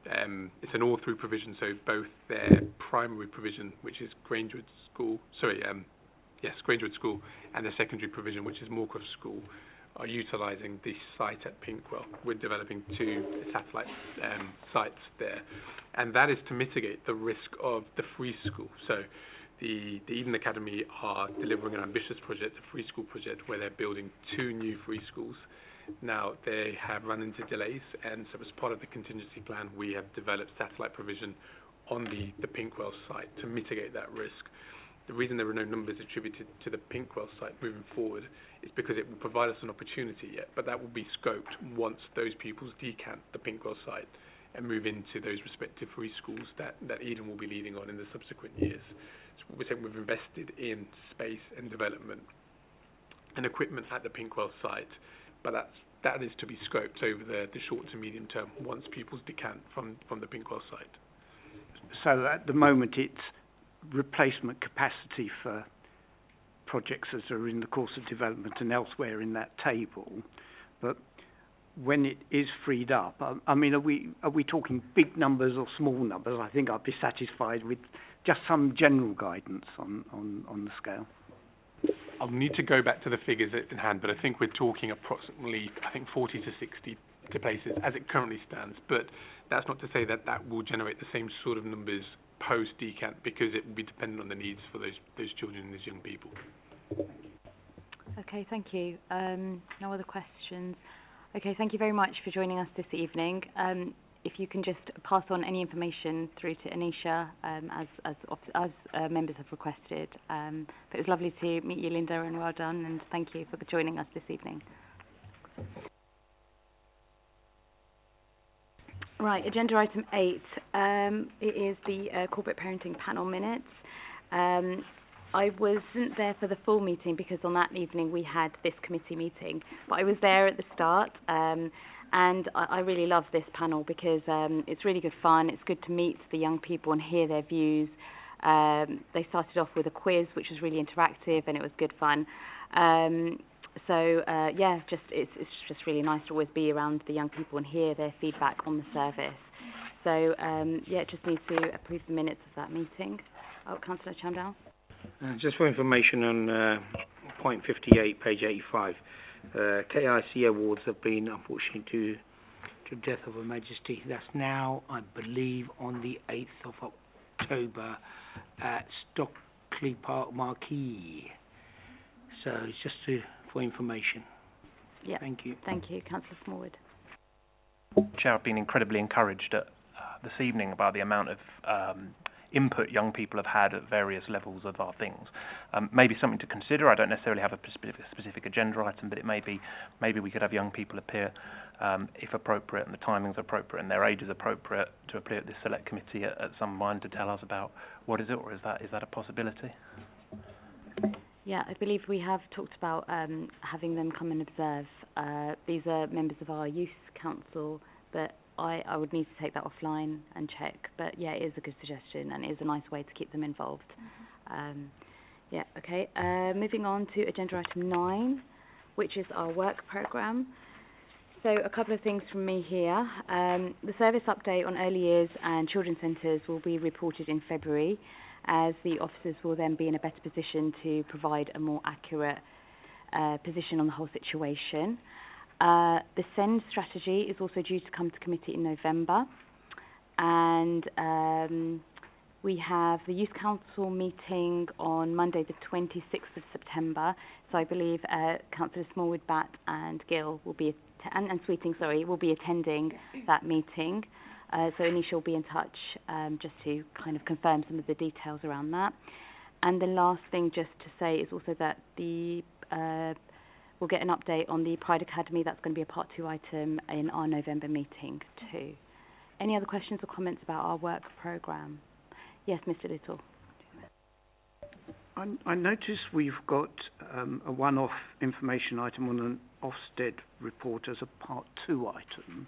Speaker 13: it's an all-through provision, so both their primary provision, which is Grangewood School, Grangewood School, and their secondary provision, which is Moorcroft School, are utilising the site at Pinkwell. We're developing 2 satellite sites there, and that is to mitigate the risk of the free school. So the Eden Academy are delivering an ambitious project, a free school project, where they're building 2 new free schools. Now, they have run into delays, and so as part of the contingency plan, we have developed satellite provision on the Pinkwell site to mitigate that risk. The reason there are no numbers attributed to the Pinkwell site moving forward is because it will provide us an opportunity yet, but that will be scoped once those pupils decant the Pinkwell site. and move into those respective free schools that Eden will be leading on in the subsequent years. So we're saying we've invested in space and development and equipment at the Pinkwell site, but that is to be scoped over the short to medium term once pupils decant from the Pinkwell site.
Speaker 4: So at the moment it's replacement capacity for projects that are in the course of development and elsewhere in that table, but when it is freed up, I mean, are we talking big numbers or small numbers? I think I'd be satisfied with just some general guidance on the scale.
Speaker 13: I'll need to go back to the figures in hand, but I think we're talking approximately, 40 to 60 places as it currently stands. But that's not to say that will generate the same sort of numbers post-decant, because it will be dependent on the needs for those children and those young people.
Speaker 1: Okay, thank you. No other questions. Okay, thank you very much for joining us this evening. If you can just pass on any information through to Anisha, as members have requested. But it was lovely to meet you, Linda, and well done, and thank you for joining us this evening. Right, agenda item 8. It is the corporate parenting panel minutes. I wasn't there for the full meeting because on that evening we had this committee meeting, but I was there at the start, and I really love this panel because it's really good fun. It's good to meet the young people and hear their views. They started off with a quiz which was really interactive and it was good fun. It's just really nice to always be around the young people and hear their feedback on the service. So just need to approve the minutes of that meeting. Oh, Councillor Chandal.
Speaker 8: Just for information on point 58, page 85, KIC awards have been, unfortunately, to death of Her Majesty. That's now, I believe, on the 8th of October at Stockley Park Marquee. So it's just for information.
Speaker 1: Yeah.
Speaker 8: Thank you.
Speaker 1: Thank you, Councillor Smallwood.
Speaker 6: Chair, I've been incredibly encouraged this evening about the amount of input young people have had at various levels of our things. Maybe something to consider. I don't necessarily have a specific agenda item, but it maybe we could have young people appear, if appropriate, and the timing's appropriate, and their age is appropriate, to appear at this select committee at some point to tell us about what is it, or is that a possibility?
Speaker 1: Yeah, I believe we have talked about having them come and observe. These are members of our youth council, but I would need to take that offline and check. But yeah, it is a good suggestion and it is a nice way to keep them involved. Moving on to agenda item 9, which is our work programme. So a couple of things from me here. The service update on early years and children's centres will be reported in February, as the officers will then be in a better position to provide a more accurate position on the whole situation. The SEND strategy is also due to come to committee in November, and we have the Youth Council meeting on Monday the 26th of September, so I believe Councillor Smallwood, Batt and Gill will be, and Sweeting, will be attending that meeting. So Anisha will be in touch just to kind of confirm some of the details around that. And the last thing just to say is also that we'll get an update on the Pride Academy. That's going to be a Part 2 item in our November meeting too. Any other questions or comments about our work programme? Yes, Mr. Little.
Speaker 4: I notice we've got a one-off information item on an Ofsted report as a Part 2 item.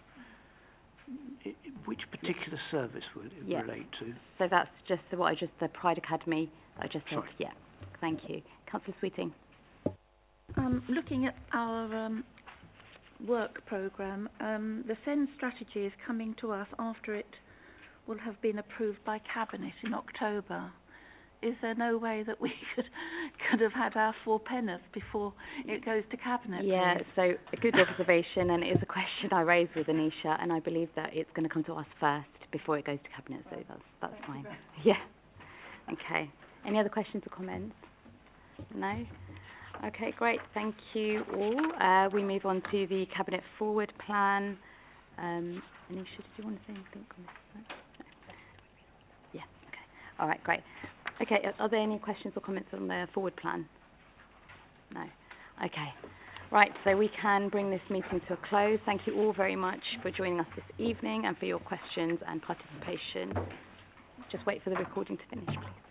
Speaker 4: Which particular service will it relate to?
Speaker 1: So that's just the Pride Academy that I just said.
Speaker 4: Sorry.
Speaker 1: Yeah, thank you. Councillor Sweeting.
Speaker 3: Looking at our work programme, the SEND strategy is coming to us after it will have been approved by Cabinet in October. Is there no way that we could have had our 4 penneth before it goes to Cabinet?
Speaker 1: Yeah,
Speaker 3: please?
Speaker 1: so a good observation, and it is a question I raised with Anisha, and I believe that it's going to come to us first before it goes to Cabinet, so that's fine. Yeah. Okay. Any other questions or comments? No? Okay, great. Thank you all. We move on to the Cabinet Forward Plan. Anisha, did you want to say anything on this? No. Yeah, okay. All right, great. Okay, are there any questions or comments on the Forward Plan? No. Okay. Right, so we can bring this meeting to a close. Thank you all very much for joining us this evening and for your questions and participation. Just wait for the recording to finish, please.